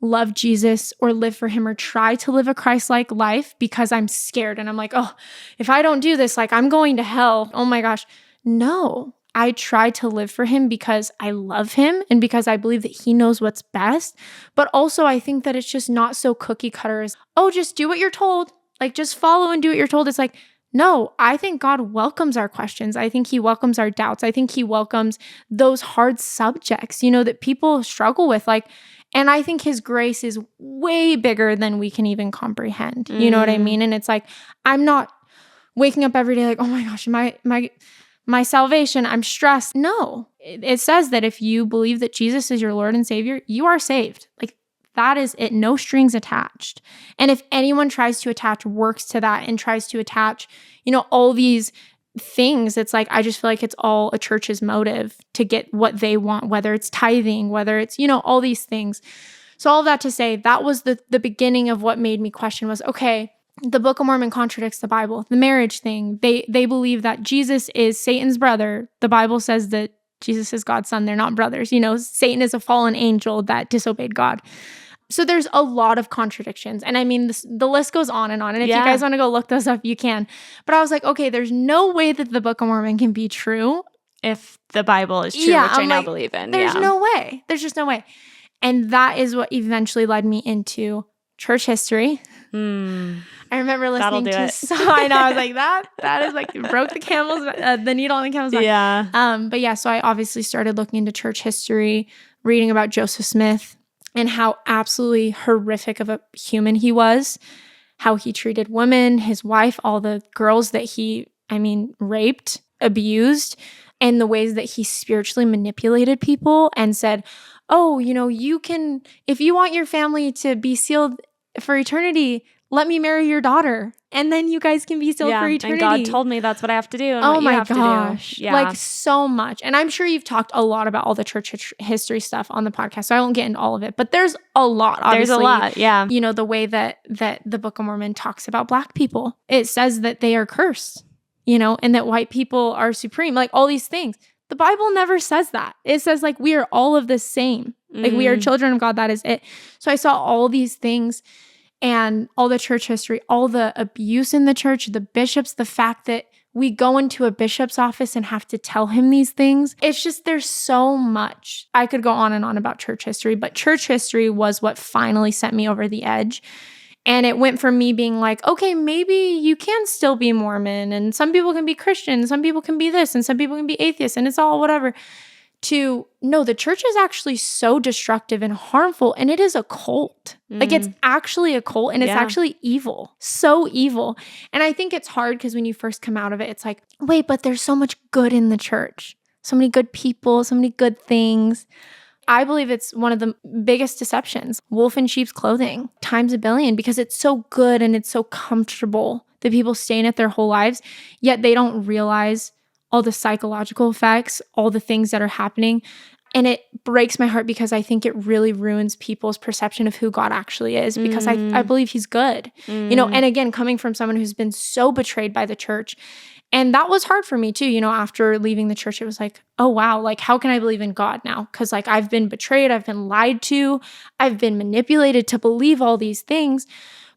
love Jesus or live for Him or try to live a Christ-like life because I'm scared. And I'm like, oh, if I don't do this, like I'm going to hell. Oh my gosh. No. I try to live for Him because I love Him and because I believe that He knows what's best. But also I think that it's just not so cookie cutter as, oh, just do what you're told. Like just follow and do what you're told. It's like, no, I think God welcomes our questions. I think He welcomes our doubts. I think He welcomes those hard subjects, that people struggle with. And I think His grace is way bigger than we can even comprehend. You know what I mean? And it's like, I'm not waking up every day like, oh my gosh, my salvation, I'm stressed. No, it says that if you believe that Jesus is your Lord and Savior, you are saved. Like that is it, no strings attached. And if anyone tries to attach works to that and tries to attach, all these things, it's like, I just feel like it's all a church's motive to get what they want, whether it's tithing, whether it's, all these things. So all of that to say, that was the beginning of what made me question was, okay, the Book of Mormon contradicts the Bible. The marriage thing, they believe that Jesus is Satan's brother. The Bible says that Jesus is God's son. They're not brothers. Satan is a fallen angel that disobeyed God. So there's a lot of contradictions. And I mean, the list goes on. And if you guys want to go look those up, you can. But I was like, okay, there's no way that the Book of Mormon can be true. If the Bible is true, which I now believe in. There's no way. There's just no way. And that is what eventually led me into church history. I remember listening to I know, I was like, that is like broke the needle on the camel's back. Yeah. But yeah, so I obviously started looking into church history, reading about Joseph Smith and how absolutely horrific of a human he was, how he treated women, his wife, all the girls that he, raped, abused, and the ways that he spiritually manipulated people and said, oh, you can, if you want your family to be sealed for eternity, let me marry your daughter. And then you guys can be sealed for eternity. And God told me that's what I have to do. And oh what my you have gosh. To do. Yeah. Like so much. And I'm sure you've talked a lot about all the church history stuff on the podcast. So I won't get into all of it. But there's a lot, obviously. There's a lot, yeah. The way that the Book of Mormon talks about Black people. It says that they are cursed, and that white people are supreme. Like all these things. The Bible never says that. It says like we are all of the same. Like we are children of God. That is it. So I saw all these things. And all the church history, all the abuse in the church, the bishops, the fact that we go into a bishop's office and have to tell him these things. It's just, there's so much. I could go on and on about church history, but church history was what finally sent me over the edge. And it went from me being like, okay, maybe you can still be Mormon, and some people can be Christian, some people can be this, and some people can be atheists, and it's all whatever, to no, the church is actually so destructive and harmful, and it is a cult. Like, it's actually a cult, and it's actually evil. So evil. And I think it's hard because when you first come out of it, it's like, wait, but there's so much good in the church. So many good people, so many good things. I believe it's one of the biggest deceptions. Wolf in sheep's clothing, times a billion, because it's so good and it's so comfortable that people stay in it their whole lives, yet they don't realize all the psychological effects, all the things that are happening. And it breaks my heart because I think it really ruins people's perception of who God actually is, because I believe he's good. You know, and again, coming from someone who's been so betrayed by the church. And that was hard for me too. You know, after leaving the church, it was like, oh, wow, like, how can I believe in God now? Because like, I've been betrayed, I've been lied to, I've been manipulated to believe all these things.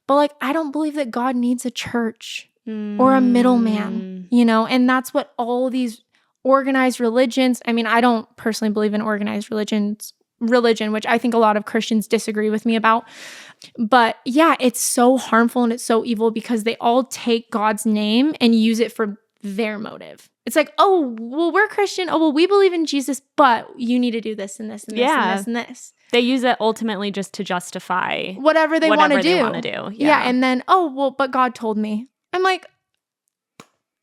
But like, I don't believe that God needs a church or a middleman, you know? And that's what all these organized religions, I mean, I don't personally believe in organized religion, which I think a lot of Christians disagree with me about. But yeah, it's so harmful and it's so evil because they all take God's name and use it for their motive. It's like, oh, well, we're Christian. Oh, well, we believe in Jesus, but you need to do this and this and this and this and this. They use it ultimately just to justify whatever they want to do. Yeah. And then, oh, well, but God told me. I'm like,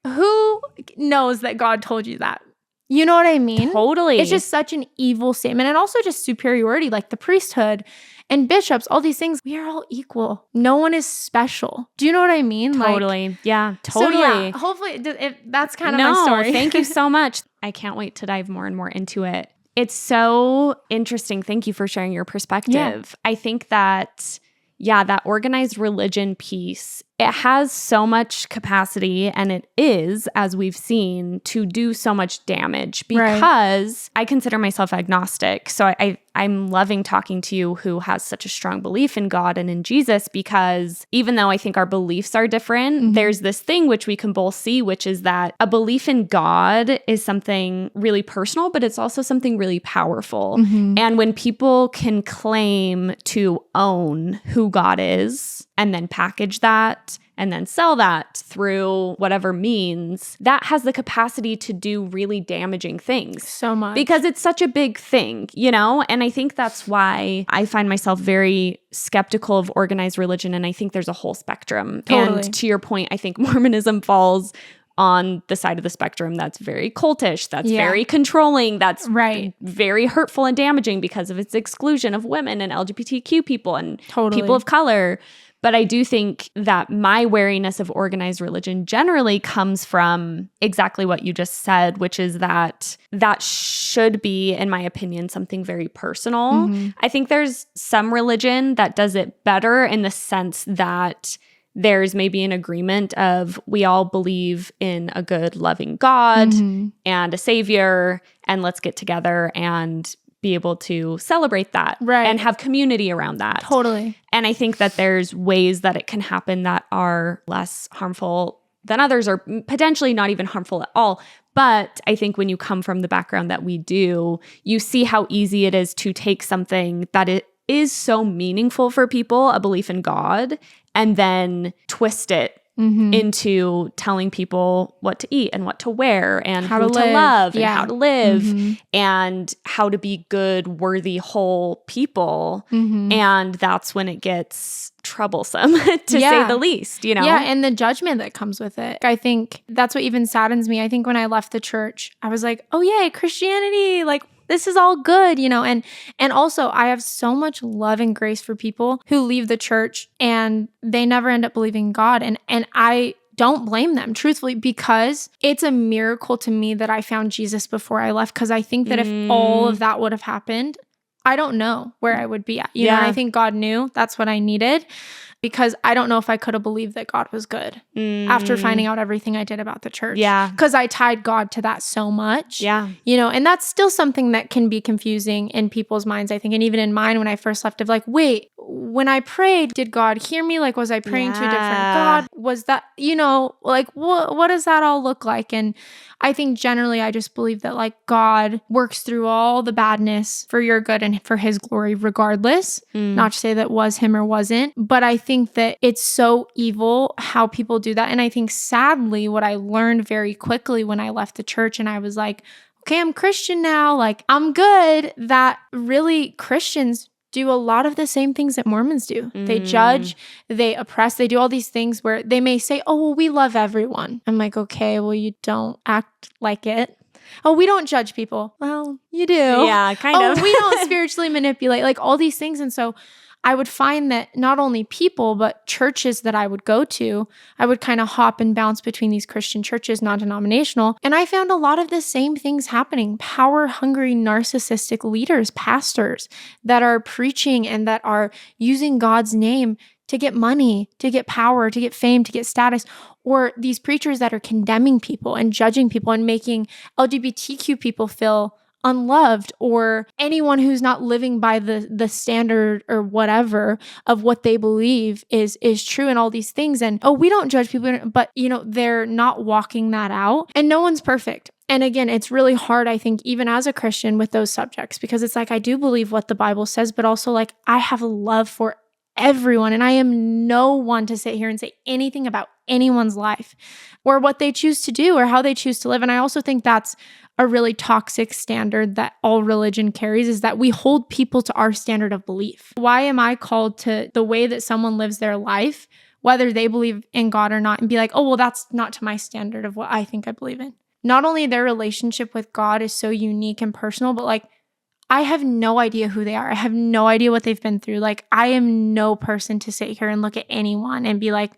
who knows that God told you that? You know what I mean? Totally. It's just such an evil statement. And also just superiority, like the priesthood and bishops, all these things. We are all equal. No one is special. Do you know what I mean? Totally. Yeah, totally. So yeah, hopefully that's kind of my story. Thank you so much. I can't wait to dive more and more into it. It's so interesting. Thank you for sharing your perspective. Yeah. I think that, that organized religion piece, it has so much capacity, and it is, as we've seen, to do so much damage because I consider myself agnostic. So I'm loving talking to you who has such a strong belief in God and in Jesus, because even though I think our beliefs are different, there's this thing which we can both see, which is that a belief in God is something really personal, but it's also something really powerful. And when people can claim to own who God is and then package that and then sell that through whatever means, that has the capacity to do really damaging things. So much. Because it's such a big thing, you know? And I think that's why I find myself very skeptical of organized religion, and I think there's a whole spectrum. Totally. And to your point, I think Mormonism falls on the side of the spectrum that's very cultish, that's very controlling, that's very hurtful and damaging because of its exclusion of women and LGBTQ people and people of color. But I do think that my wariness of organized religion generally comes from exactly what you just said, which is that should be, in my opinion, something very personal. I think there's some religion that does it better in the sense that there's maybe an agreement of we all believe in a good, loving God and a savior, and let's get together and be able to celebrate that and have community around that. Totally. And I think that there's ways that it can happen that are less harmful than others, or potentially not even harmful at all. But I think when you come from the background that we do, you see how easy it is to take something that it is so meaningful for people, a belief in God, and then twist it into telling people what to eat and what to wear and who to love and how to live and how to be good, worthy, whole people. And that's when it gets troublesome, to say the least, you know? Yeah, and the judgment that comes with it. I think that's what even saddens me. I think when I left the church, I was like, oh, yay, Christianity, like, this is all good, you know? And also I have so much love and grace for people who leave the church and they never end up believing in God. And I don't blame them, truthfully, because it's a miracle to me that I found Jesus before I left. Because I think that if all of that would have happened, I don't know where I would be at. You know, and I think God knew that's what I needed, because I don't know if I could have believed that God was good after finding out everything I did about the church. Yeah. Because I tied God to that so much. Yeah. You know, and that's still something that can be confusing in people's minds, I think. And even in mine, when I first left, of like, wait, when I prayed, did God hear me? Like, was I praying to a different God? Was that, like, what does that all look like? And I think generally I just believe that like God works through all the badness for your good and for his glory regardless. Not to say that was him or wasn't, but I think that it's so evil how people do that. And I think sadly what I learned very quickly when I left the church and I was like, okay, I'm Christian now, like I'm good, that really Christians do a lot of the same things that Mormons do. They judge, they oppress, they do all these things where they may say, oh, well, we love everyone. I'm like, okay, well, you don't act like it. Oh, we don't judge people. Well, you do. Yeah, kind of. We don't spiritually manipulate, like all these things. And so I would find that not only people, but churches that I would go to, I would kind of hop and bounce between these Christian churches, non-denominational. And I found a lot of the same things happening. Power-hungry, narcissistic leaders, pastors that are preaching and that are using God's name to get money, to get power, to get fame, to get status, or these preachers that are condemning people and judging people and making LGBTQ people feel unloved, or anyone who's not living by the standard or whatever of what they believe is true, and all these things. And we don't judge people, but they're not walking that out, and no one's perfect. And again, it's really hard, I think, even as a Christian with those subjects, because it's like I do believe what the Bible says, but also like I have a love for everyone, and I am no one to sit here and say anything about anyone's life or what they choose to do or how they choose to live. And I also think that's a really toxic standard that all religion carries, is that we hold people to our standard of belief. Why am I called to the way that someone lives their life, whether they believe in God or not, and be like, oh, well, that's not to my standard of what I think I believe in? Not only their relationship with God is so unique and personal, but like, I have no idea who they are. I have no idea what they've been through. Like, I am no person to sit here and look at anyone and be like,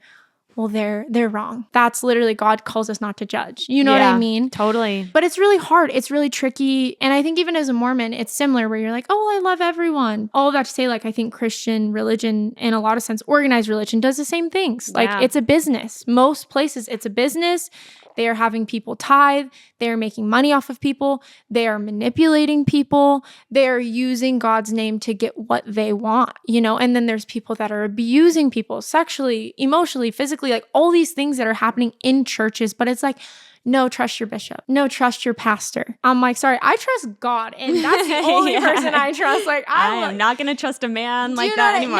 well, they're wrong. That's literally, God calls us not to judge. You know what I mean? Totally. But it's really hard. It's really tricky. And I think even as a Mormon, it's similar where you're like, oh, well, I love everyone. All of that to say, like, I think Christian religion, in a lot of sense, organized religion, does the same things. Like, it's a business. Most places, it's a business. They are having people tithe. They are making money off of people. They are manipulating people. They are using God's name to get what they want, And then there's people that are abusing people sexually, emotionally, physically, like all these things that are happening in churches. But it's like, no, trust your bishop. No, trust your pastor. I'm like, sorry, I trust God, and that's the only person I trust. Like, I am not going to trust a man like that anymore.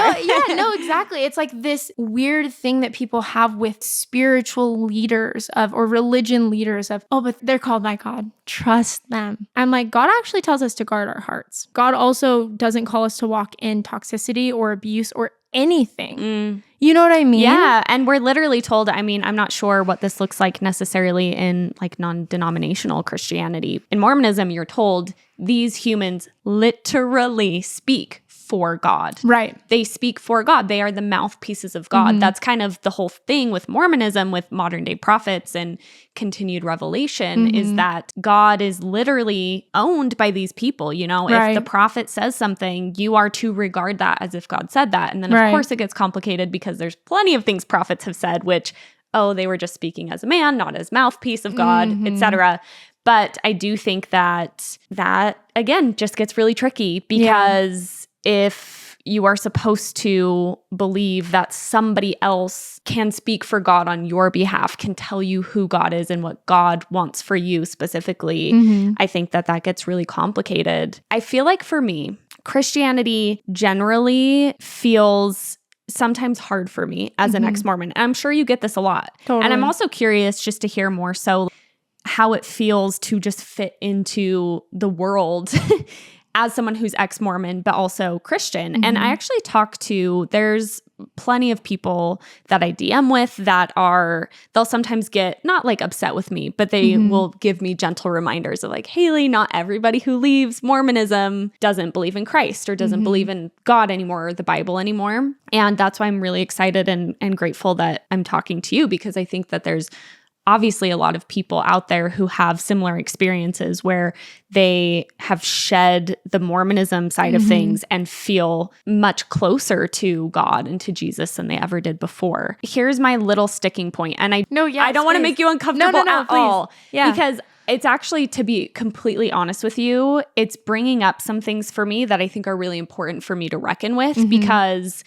No, exactly. It's like this weird thing that people have with spiritual leaders or religion leaders of, oh, but they're called by God. Trust them. I'm like, God actually tells us to guard our hearts. God also doesn't call us to walk in toxicity or abuse or anything. You know what I mean? Yeah. And we're literally told, I'm not sure what this looks like necessarily in like non-denominational Christianity. In Mormonism, you're told these humans literally speak for God. Right. They speak for God. They are the mouthpieces of God. That's kind of the whole thing with Mormonism, with modern day prophets and continued revelation, is that God is literally owned by these people. If the prophet says something, you are to regard that as if God said that. And then of course it gets complicated because there's plenty of things prophets have said, which, they were just speaking as a man, not as mouthpiece of God, etc. But I do think that again just gets really tricky, because if you are supposed to believe that somebody else can speak for God on your behalf, can tell you who God is and what God wants for you specifically, I think that gets really complicated. I feel like for me, Christianity generally feels sometimes hard for me as an ex-Mormon. And I'm sure you get this a lot. Totally. And I'm also curious just to hear more so how it feels to just fit into the world as someone who's ex-Mormon, but also Christian. And I actually there's plenty of people that I DM with that they'll sometimes get not like upset with me, but they will give me gentle reminders of like, Haley, not everybody who leaves Mormonism doesn't believe in Christ or doesn't believe in God anymore or the Bible anymore. And that's why I'm really excited and grateful that I'm talking to you, because I think that there's obviously a lot of people out there who have similar experiences where they have shed the Mormonism side of things and feel much closer to God and to Jesus than they ever did before. Here's my little sticking point. And I don't want to make you uncomfortable at all. Yeah. Because It's actually, to be completely honest with you, it's bringing up some things for me that I think are really important for me to reckon with, because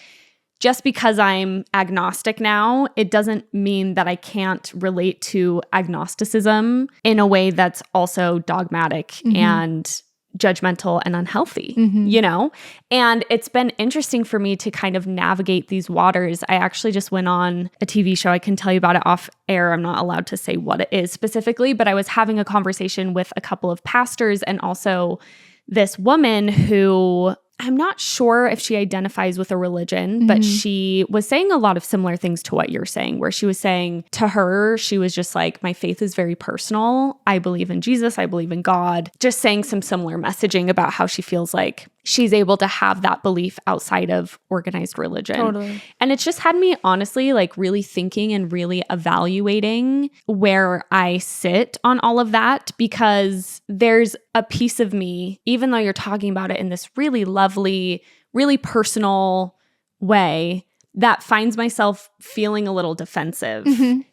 just because I'm agnostic now, it doesn't mean that I can't relate to agnosticism in a way that's also dogmatic and judgmental and unhealthy, you know? And it's been interesting for me to kind of navigate these waters. I actually just went on a TV show. I can tell you about it off air. I'm not allowed to say what it is specifically, but I was having a conversation with a couple of pastors and also this woman who, I'm not sure if she identifies with a religion, but she was saying a lot of similar things to what you're saying, where she was saying to her, she was just like, my faith is very personal. I believe in Jesus. I believe in God. Just saying some similar messaging about how she feels like she's able to have that belief outside of organized religion. Totally. And it's just had me honestly like really thinking and really evaluating where I sit on all of that, because there's a piece of me, even though you're talking about it in this really lovely, really personal way, that finds myself feeling a little defensive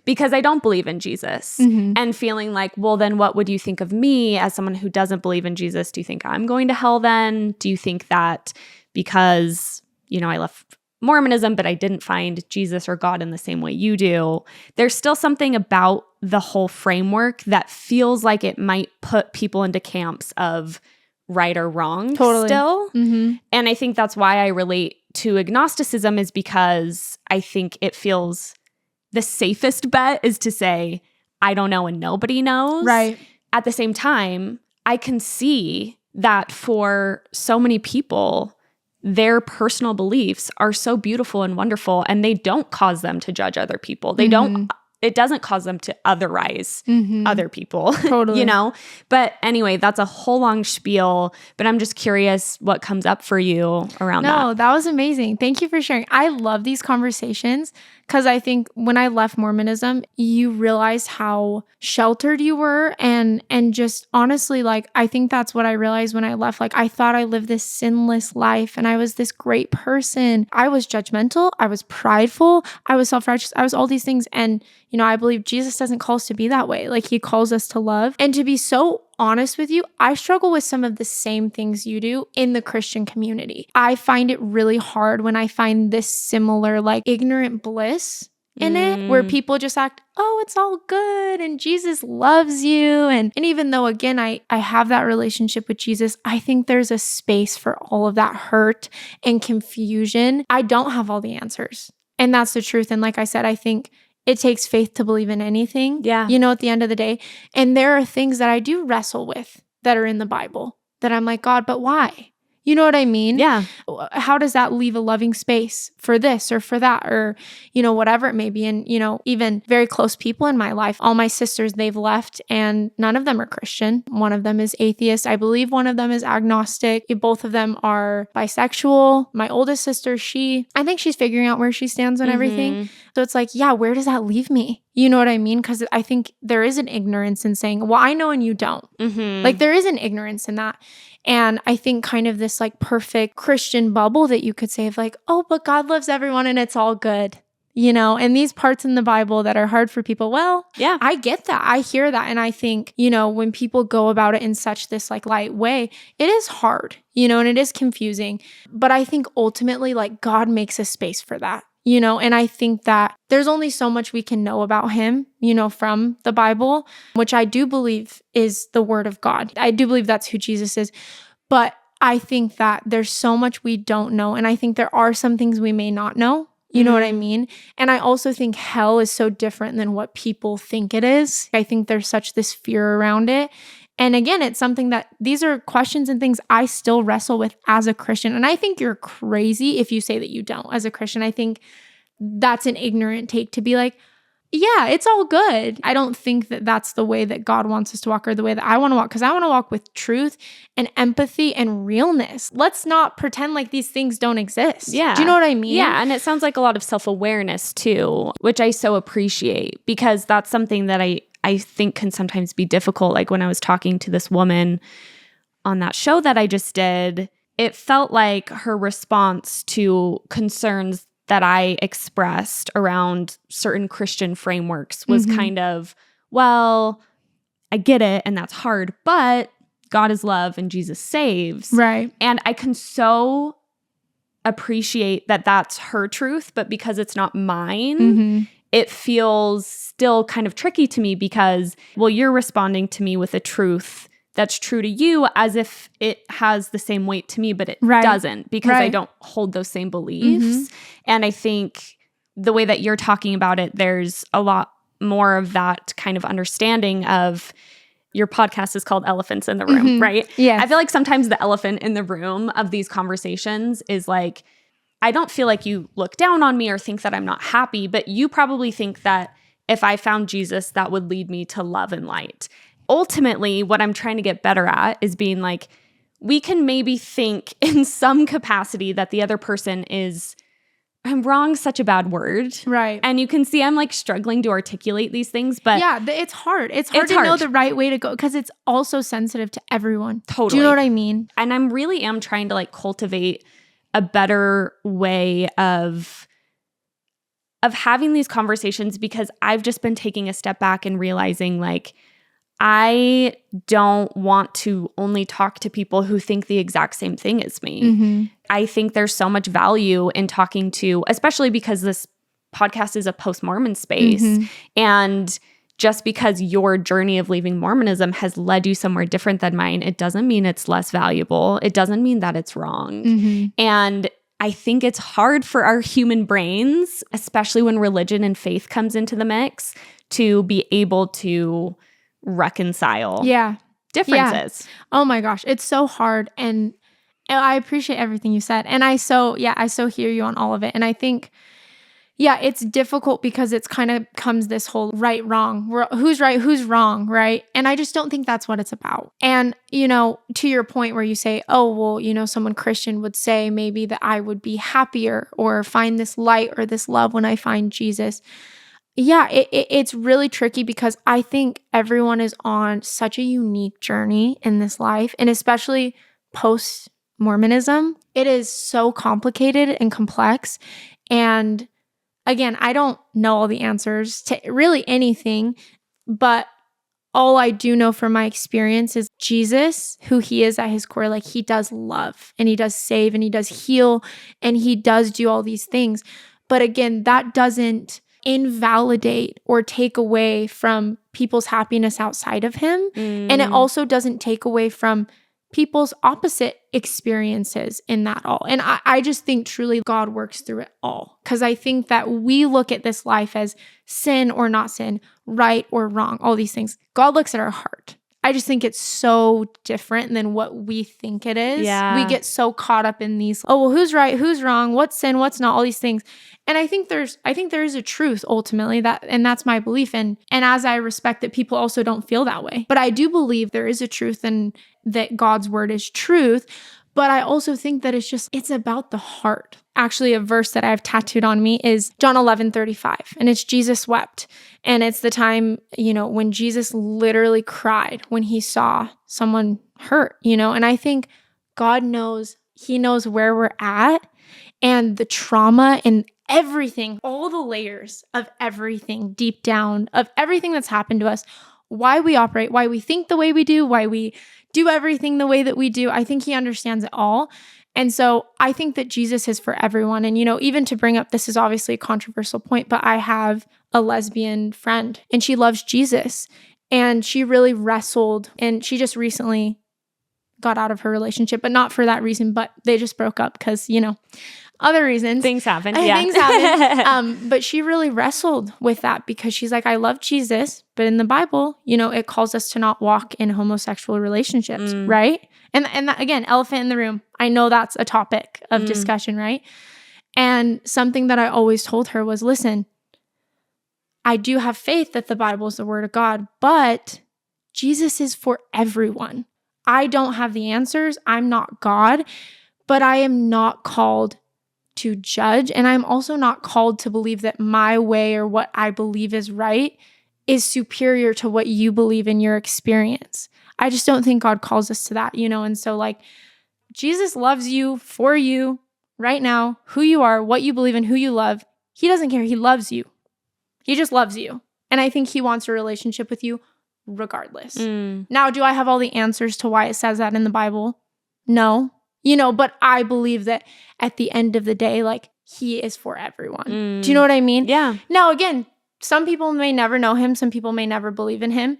because I don't believe in Jesus and feeling like, well, then what would you think of me as someone who doesn't believe in Jesus? Do you think I'm going to hell then? Do you think that because, you know, I left Mormonism, but I didn't find Jesus or God in the same way you do? There's still something about the whole framework that feels like it might put people into camps of right or wrong still. And I think that's why I relate to agnosticism, is because I think it feels the safest bet is to say, I don't know and nobody knows. Right. At the same time, I can see that for so many people, their personal beliefs are so beautiful and wonderful, and they don't cause them to judge other people. They don't, it doesn't cause them to otherize other people, Totally. you know? But anyway, that's a whole long spiel, but I'm just curious what comes up for you around that. No, that was amazing. Thank you for sharing. I love these conversations because I think when I left Mormonism, you realized how sheltered you were, and just honestly, like, I think that's what I realized when I left. Like, I thought I lived this sinless life and I was this great person. I was judgmental. I was prideful. I was self-righteous. I was all these things. And, you know, I believe Jesus doesn't call us to be that way. Like, he calls us to love. And to be so honest with you, I struggle with some of the same things you do in the Christian community. I find it really hard when I find this similar, like, ignorant bliss in it, where people just act, oh, it's all good and Jesus loves you. And even though, again, I have that relationship with Jesus, I think there's a space for all of that hurt and confusion. I don't have all the answers. And that's the truth. And like I said, I think it takes faith to believe in anything, you know, at the end of the day. And there are things that I do wrestle with that are in the Bible that I'm like, God, but why? You know what I mean? Yeah. How does that leave a loving space for this or for that, or, you know, whatever it may be? And, you know, even very close people in my life, all my sisters, they've left and none of them are Christian. One of them is atheist. I believe one of them is agnostic. Both of them are bisexual. My oldest sister, I think she's figuring out where she stands on everything. So it's like, yeah, where does that leave me? You know what I mean? Because I think there is an ignorance in saying, well, I know and you don't. Like, there is an ignorance in that. And I think kind of this like perfect Christian bubble that you could say of like, oh, but God loves everyone and it's all good, you know, and these parts in the Bible that are hard for people. Well, yeah, I get that. I hear that. And I think, you know, when people go about it in such this like light way, it is hard, you know, and it is confusing. But I think ultimately, like, God makes a space for that. You know, and I think that there's only so much we can know about him, you know, from the Bible, which I do believe is the word of God. I do believe that's who Jesus is. But I think that there's so much we don't know. And I think there are some things we may not know. You know what I mean? And I also think hell is so different than what people think it is. I think there's such this fear around it. And again, it's something that these are questions and things I still wrestle with as a Christian. And I think you're crazy if you say that you don't as a Christian. I think that's an ignorant take to be like, yeah, it's all good. I don't think that that's the way that God wants us to walk or the way that I want to walk, because I want to walk with truth and empathy and realness. Let's not pretend like these things don't exist. Yeah. Do you know what I mean? Yeah. And it sounds like a lot of self-awareness too, which I so appreciate, because that's something that I think can sometimes be difficult. Like when I was talking to this woman on that show that I just did, it felt like her response to concerns that I expressed around certain Christian frameworks was kind of, well, I get it, and that's hard, but God is love and Jesus saves. Right. And I can so appreciate that that's her truth, but because it's not mine, it feels still kind of tricky to me because, well, you're responding to me with a truth that's true to you as if it has the same weight to me, but it doesn't because I don't hold those same beliefs. And I think the way that you're talking about it, there's a lot more of that kind of understanding of your podcast is called Elephants in the Room, right? Yeah. I feel like sometimes the elephant in the room of these conversations is like, I don't feel like you look down on me or think that I'm not happy, but you probably think that if I found Jesus, that would lead me to love and light. Ultimately, what I'm trying to get better at is being like, we can maybe think in some capacity that the other person is, I'm wrong, such a bad word. Right. And you can see I'm like struggling to articulate these things, but yeah, it's hard. It's hard to know the right way to go because it's also sensitive to everyone. Totally. Do you know what I mean? And I'm really am trying to like cultivate a better way of having these conversations because I've just been taking a step back and realizing like, I don't want to only talk to people who think the exact same thing as me. I think there's so much value in talking to, especially because this podcast is a post-Mormon space. And just because your journey of leaving Mormonism has led you somewhere different than mine, it doesn't mean it's less valuable. It doesn't mean that it's wrong. And I think it's hard for our human brains, especially when religion and faith comes into the mix, to be able to reconcile differences. Oh my gosh, it's so hard, and I appreciate everything you said, and I so hear you on all of it. And I think it's difficult because it's kind of comes this whole right wrong, who's right, who's wrong, right? And I just don't think that's what it's about. And to your point where you say, oh well, someone Christian would say maybe that I would be happier or find this light or this love when I find Jesus. Yeah, it's really tricky because I think everyone is on such a unique journey in this life, and especially post-Mormonism. It is so complicated and complex. And again, I don't know all the answers to really anything, but all I do know from my experience is Jesus, who he is at his core, like he does love and he does save and he does heal and he does do all these things. But again, that doesn't invalidate or take away from people's happiness outside of him. And it also doesn't take away from people's opposite experiences in that all. And I just think truly God works through it all. Because I think that we look at this life as sin or not sin, right or wrong, all these things. God looks at our heart. I just think it's so different than what we think it is. Yeah. We get so caught up in these, oh, well, who's right, who's wrong, what's sin, what's not, all these things. And I think there is a truth ultimately and that's my belief. And as I respect that people also don't feel that way, but I do believe there is a truth and that God's word is truth. But I also think that it's about the heart. Actually, a verse that I have tattooed on me is John 11:35, and it's Jesus wept. And it's the time, when Jesus literally cried when he saw someone hurt, and I think God knows, he knows where we're at and the trauma and everything, all the layers of everything deep down, of everything that's happened to us, why we operate, why we think the way we do, why we do everything the way that we do. I think he understands it all. And so I think that Jesus is for everyone. And, even to bring up, this is obviously a controversial point, but I have a lesbian friend and she loves Jesus and she really wrestled, and she just recently got out of her relationship, but not for that reason, but they just broke up because, other reasons. Things happen. Yeah. Things happen. But she really wrestled with that because she's like, I love Jesus, but in the Bible, it calls us to not walk in homosexual relationships, right? And that, again, elephant in the room. I know that's a topic of discussion, right? And something that I always told her was, listen, I do have faith that the Bible is the word of God, but Jesus is for everyone. I don't have the answers. I'm not God, but I am not called to judge. And I'm also not called to believe that my way or what I believe is right is superior to what you believe in your experience. I just don't think God calls us to that, And so Jesus loves you for you right now, who you are, what you believe in, who you love. He doesn't care. He loves you. He just loves you. And I think he wants a relationship with you regardless. Now, do I have all the answers to why it says that in the Bible? No. But I believe that at the end of the day, like, he is for everyone. Do you know what I mean? Yeah. Now, again, some people may never know him. Some people may never believe in him.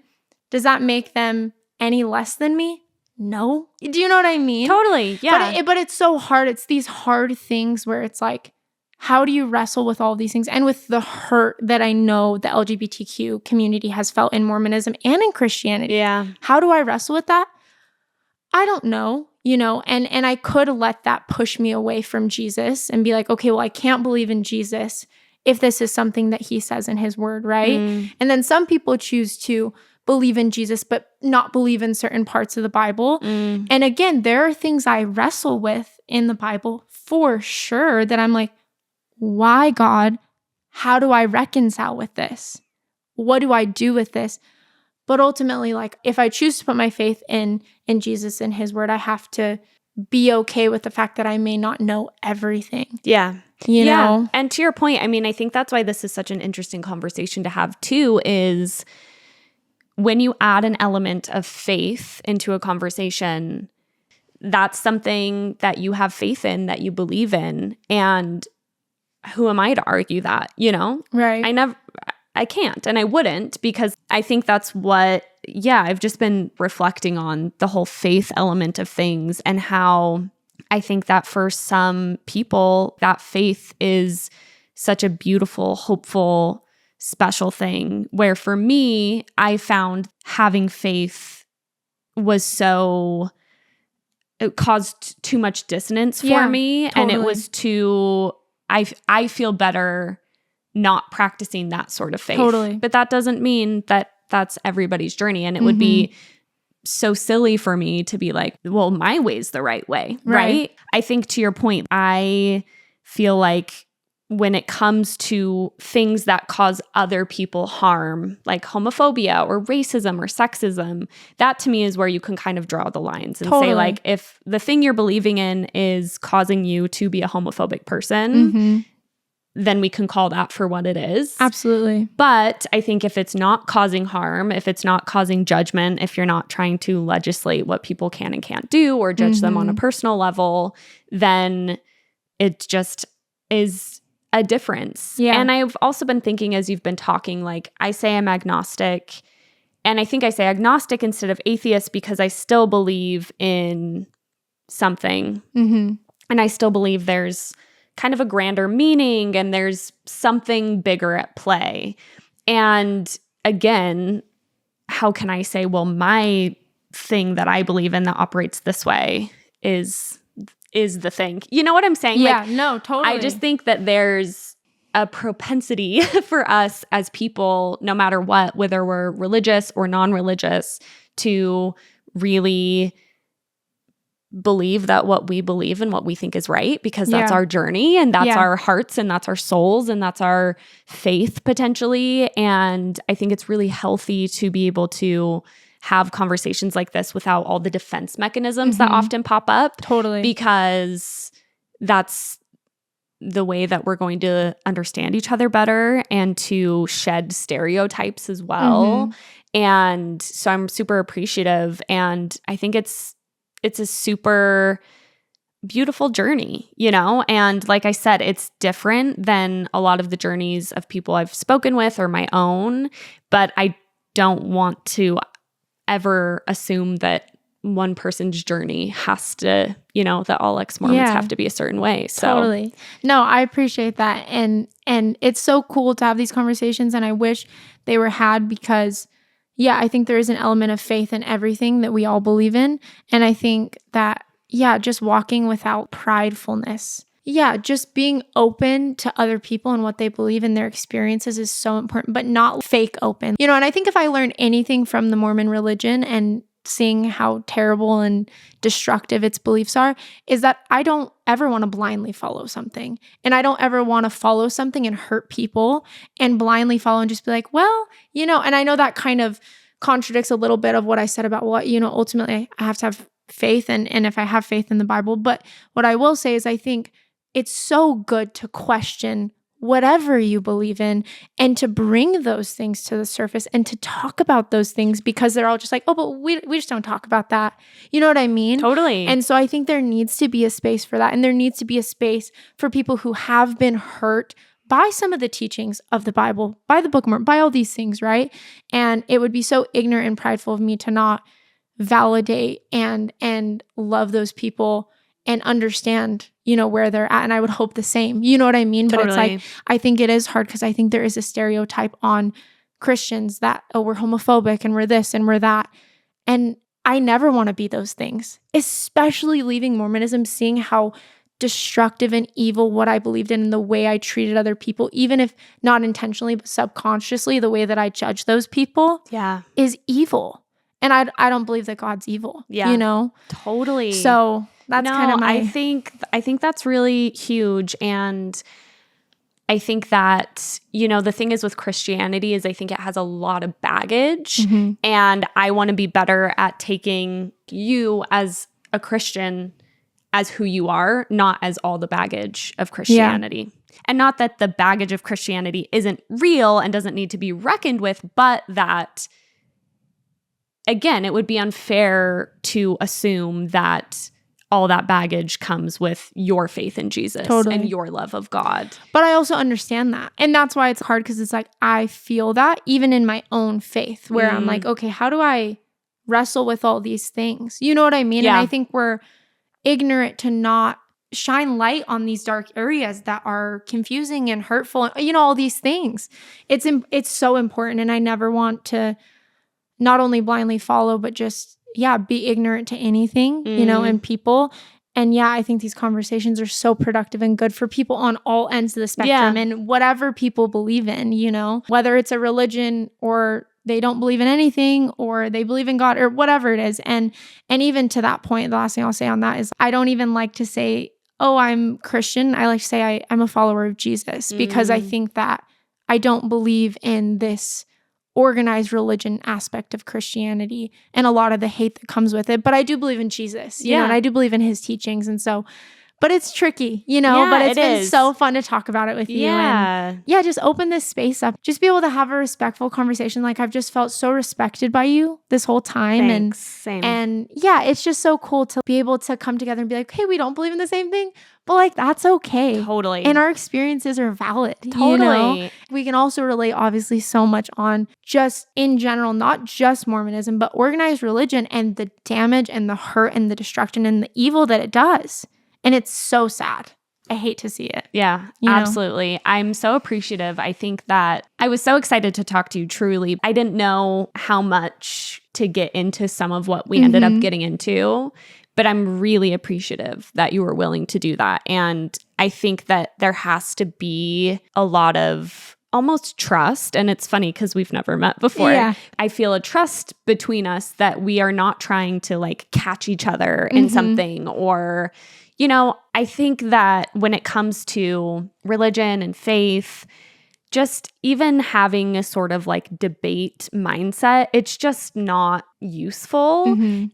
Does that make them any less than me? No. Do you know what I mean? Totally. Yeah. But it's so hard. It's these hard things where it's like, how do you wrestle with all these things and with the hurt that I know the LGBTQ community has felt in Mormonism and in Christianity? Yeah. How do I wrestle with that? I don't know, and I could let that push me away from Jesus and be like, okay, well, I can't believe in Jesus if this is something that he says in his word, right? And then some people choose to believe in Jesus, but not believe in certain parts of the Bible. And again, there are things I wrestle with in the Bible for sure that I'm like, why, God? How do I reconcile with this? What do I do with this? But ultimately, like, if I choose to put my faith in Jesus and his word, I have to be okay with the fact that I may not know everything. Yeah. You know? And to your point, I mean, I think that's why this is such an interesting conversation to have too, is when you add an element of faith into a conversation, that's something that you have faith in, that you believe in. And who am I to argue that, Right. I can't, and I wouldn't, because I think that's what, I've just been reflecting on the whole faith element of things and how I think that for some people, that faith is such a beautiful, hopeful, special thing, where for me, I found having faith it caused too much dissonance for me. Totally. And it was I feel better not practicing that sort of faith. Totally. But that doesn't mean that that's everybody's journey. And it would be so silly for me to be like, well, my way's the right way, right? I think to your point, I feel like when it comes to things that cause other people harm, like homophobia or racism or sexism, that to me is where you can kind of draw the lines and say, like, if the thing you're believing in is causing you to be a homophobic person, then we can call that for what it is. Absolutely. But I think if it's not causing harm, if it's not causing judgment, if you're not trying to legislate what people can and can't do or judge them on a personal level, then it just is a difference. Yeah. And I've also been thinking as you've been talking, like, I say I'm agnostic, and I think I say agnostic instead of atheist because I still believe in something. And I still believe there's kind of a grander meaning and there's something bigger at play. And again, how can I say, well, my thing that I believe in that operates this way is the thing. You know what I'm saying? Yeah, no, totally. I just think that there's a propensity for us as people, no matter what, whether we're religious or non-religious, to really believe that what we believe and what we think is right, because that's our journey and that's our hearts and that's our souls and that's our faith potentially. And I think it's really healthy to be able to have conversations like this without all the defense mechanisms that often pop up. Totally. Because that's the way that we're going to understand each other better and to shed stereotypes as well. And so I'm super appreciative. And I think it's a super beautiful journey, And like I said, it's different than a lot of the journeys of people I've spoken with or my own. But I don't want to ever assume that one person's journey has to, that all ex-Mormons have to be a certain way. So Totally. No, I appreciate that. And it's so cool to have these conversations, and I wish they were had because I think there is an element of faith in everything that we all believe in. And I think that, just walking without pridefulness. Just being open to other people and what they believe in their experiences is so important, but not fake open. And I think if I learned anything from the Mormon religion and seeing how terrible and destructive its beliefs are, is that I don't ever want to blindly follow something. And I don't ever want to follow something and hurt people and blindly follow and just be like, well, and I know that kind of contradicts a little bit of what I said about what, ultimately I have to have faith and if I have faith in the Bible. But what I will say is I think it's so good to question whatever you believe in, and to bring those things to the surface and to talk about those things, because they're all just like, oh, but we just don't talk about that. You know what I mean? Totally. And so I think there needs to be a space for that. And there needs to be a space for people who have been hurt by some of the teachings of the Bible, by the Book of Mormon, by all these things, right? And it would be so ignorant and prideful of me to not validate and love those people and understand, where they're at. And I would hope the same. You know what I mean? But it's like, I think it is hard because I think there is a stereotype on Christians that, oh, we're homophobic and we're this and we're that. And I never want to be those things, especially leaving Mormonism, seeing how destructive and evil what I believed in and the way I treated other people, even if not intentionally, but subconsciously, the way that I judge those people is evil. And I don't believe that God's evil, Totally. So that's kind of my... I think that's really huge. And I think that, the thing is with Christianity is I think it has a lot of baggage. Mm-hmm. And I want to be better at taking you as a Christian as who you are, not as all the baggage of Christianity. Yeah. And not that the baggage of Christianity isn't real and doesn't need to be reckoned with, but that, again, it would be unfair to assume that all that baggage comes with your faith in Jesus and your love of God. But I also understand that. And that's why it's hard, because it's like, I feel that even in my own faith, where I'm like, okay, how do I wrestle with all these things? You know what I mean? Yeah. And I think we're ignorant to not shine light on these dark areas that are confusing and hurtful, all these things. It's so important. And I never want to not only blindly follow, but just, be ignorant to anything, and people. And I think these conversations are so productive and good for people on all ends of the spectrum and whatever people believe in, whether it's a religion or they don't believe in anything or they believe in God or whatever it is. And even to that point, the last thing I'll say on that is I don't even like to say, oh, I'm Christian. I like to say I'm a follower of Jesus, because I think that I don't believe in this organized religion aspect of Christianity and a lot of the hate that comes with it. But I do believe in Jesus, you know, and I do believe in his teachings. And so, but it's tricky, but it's been so fun to talk about it with you. And just open this space up. Just be able to have a respectful conversation. Like, I've just felt so respected by you this whole time. Thanks. Same. And it's just so cool to be able to come together and be like, hey, we don't believe in the same thing, but like, that's okay. Totally. And our experiences are valid. Totally. We can also relate obviously so much on just in general, not just Mormonism, but organized religion and the damage and the hurt and the destruction and the evil that it does. And it's so sad. I hate to see it. Yeah, absolutely. I'm so appreciative. I think that I was so excited to talk to you, truly. I didn't know how much to get into some of what we ended up getting into, but I'm really appreciative that you were willing to do that. And I think that there has to be a lot of almost trust. And it's funny because we've never met before. Yeah. I feel a trust between us that we are not trying to like catch each other in something, or I think that when it comes to religion and faith, just even having a sort of like debate mindset, it's just not useful.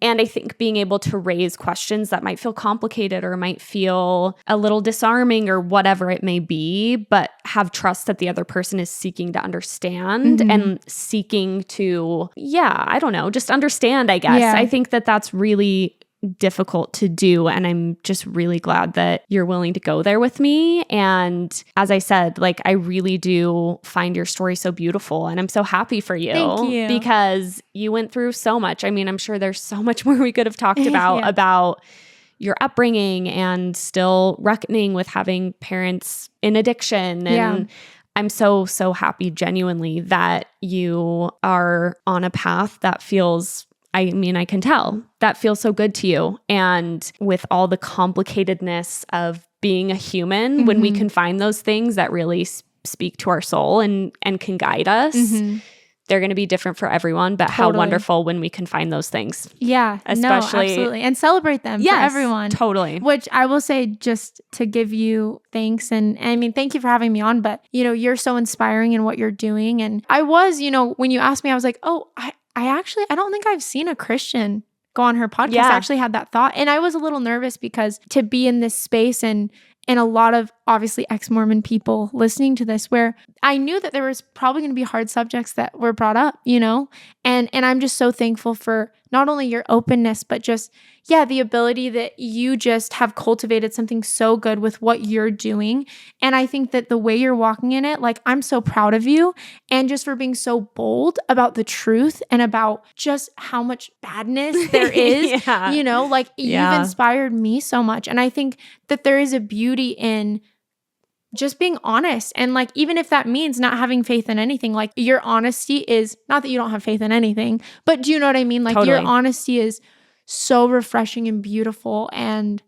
And I think being able to raise questions that might feel complicated or might feel a little disarming or whatever it may be, but have trust that the other person is seeking to understand and seeking to, just understand, I guess. I think that that's really difficult to do, and I'm just really glad that you're willing to go there with me. And as I said, like, I really do find your story so beautiful, and I'm so happy for you. Thank you. Because you went through so much. I mean, I'm sure there's so much more we could have talked about your upbringing and still reckoning with having parents in addiction. And I'm so happy genuinely that you are on a path that feels, I mean, I can tell that feels so good to you. And with all the complicatedness of being a human, when we can find those things that really speak to our soul and can guide us, they're going to be different for everyone. But how wonderful when we can find those things. Yeah. Especially. No, absolutely. And celebrate them for everyone. Totally. Which I will say, just to give you thanks. And I mean, thank you for having me on. But, you're so inspiring in what you're doing. And I was, when you asked me, I was like, oh, I don't think I've seen a Christian go on her podcast. I actually had that thought. And I was a little nervous because to be in this space and and a lot of obviously ex-Mormon people listening to this, where I knew that there was probably going to be hard subjects that were brought up, and I'm just so thankful for not only your openness, but just, the ability that you just have cultivated something so good with what you're doing. And I think that the way you're walking in it, like, I'm so proud of you, and just for being so bold about the truth and about just how much badness there is, you've inspired me so much. And I think that there is a beauty in just being honest. And like, even if that means not having faith in anything, like, your honesty is not that you don't have faith in anything, but do you know what I mean? Like, Totally. your honesty is so refreshing and beautiful. And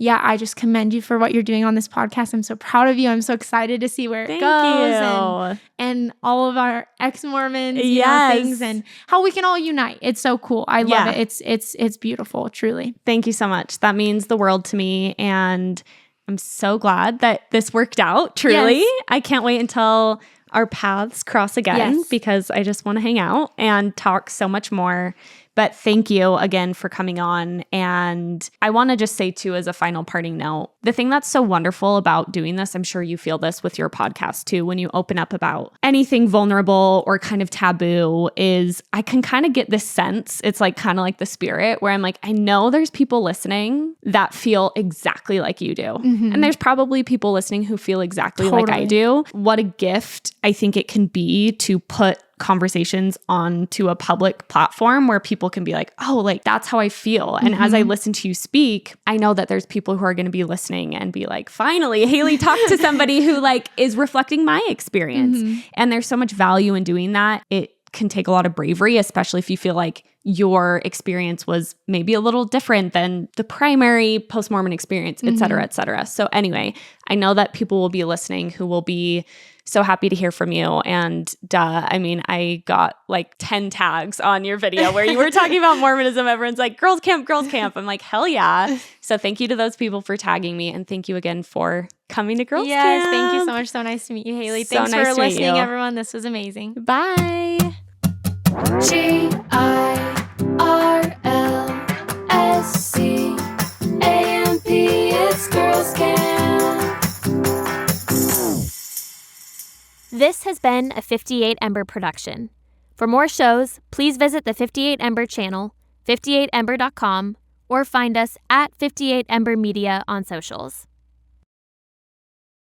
I just commend you for what you're doing on this podcast. I'm so proud of you. I'm so excited to see where it goes. And all of our ex-Mormons, things, and how we can all unite. It's so cool. I love it. It's beautiful, truly. Thank you so much. That means the world to me. And I'm so glad that this worked out, truly. Yes. I can't wait until our paths cross again, because I just want to hang out and talk so much more. But thank you again for coming on. And I want to just say too, as a final parting note, the thing that's so wonderful about doing this, I'm sure you feel this with your podcast too, when you open up about anything vulnerable or kind of taboo, is I can kind of get this sense, it's like kind of like the spirit where I'm like, I know there's people listening that feel exactly like you do. Mm-hmm. And there's probably people listening who feel exactly like I do. What a gift I think it can be to put conversations onto a public platform where people can be like, oh, like, that's how I feel. And as I listen to you speak, I know that there's people who are going to be listening and be like, finally, Haley talked to somebody who like is reflecting my experience. And there's so much value in doing that. It can take a lot of bravery, especially if you feel like your experience was maybe a little different than the primary post-Mormon experience, et cetera, et cetera. So anyway, I know that people will be listening who will be so happy to hear from you. And I mean, I got like 10 tags on your video where you were talking about Mormonism. Everyone's like, girls camp, girls camp. I'm like, hell yeah. So thank you to those people for tagging me. And thank you again for coming to Girls Camp. Yes, thank you so much. So nice to meet you, Haley. So Thanks nice for to meet listening, you. everyone. This was amazing. Bye. GIRLSCAMP, it's Girls Camp. This has been a 58 Ember production. For more shows, please visit the 58 Ember channel, 58ember.com, or find us at 58 Ember Media on socials.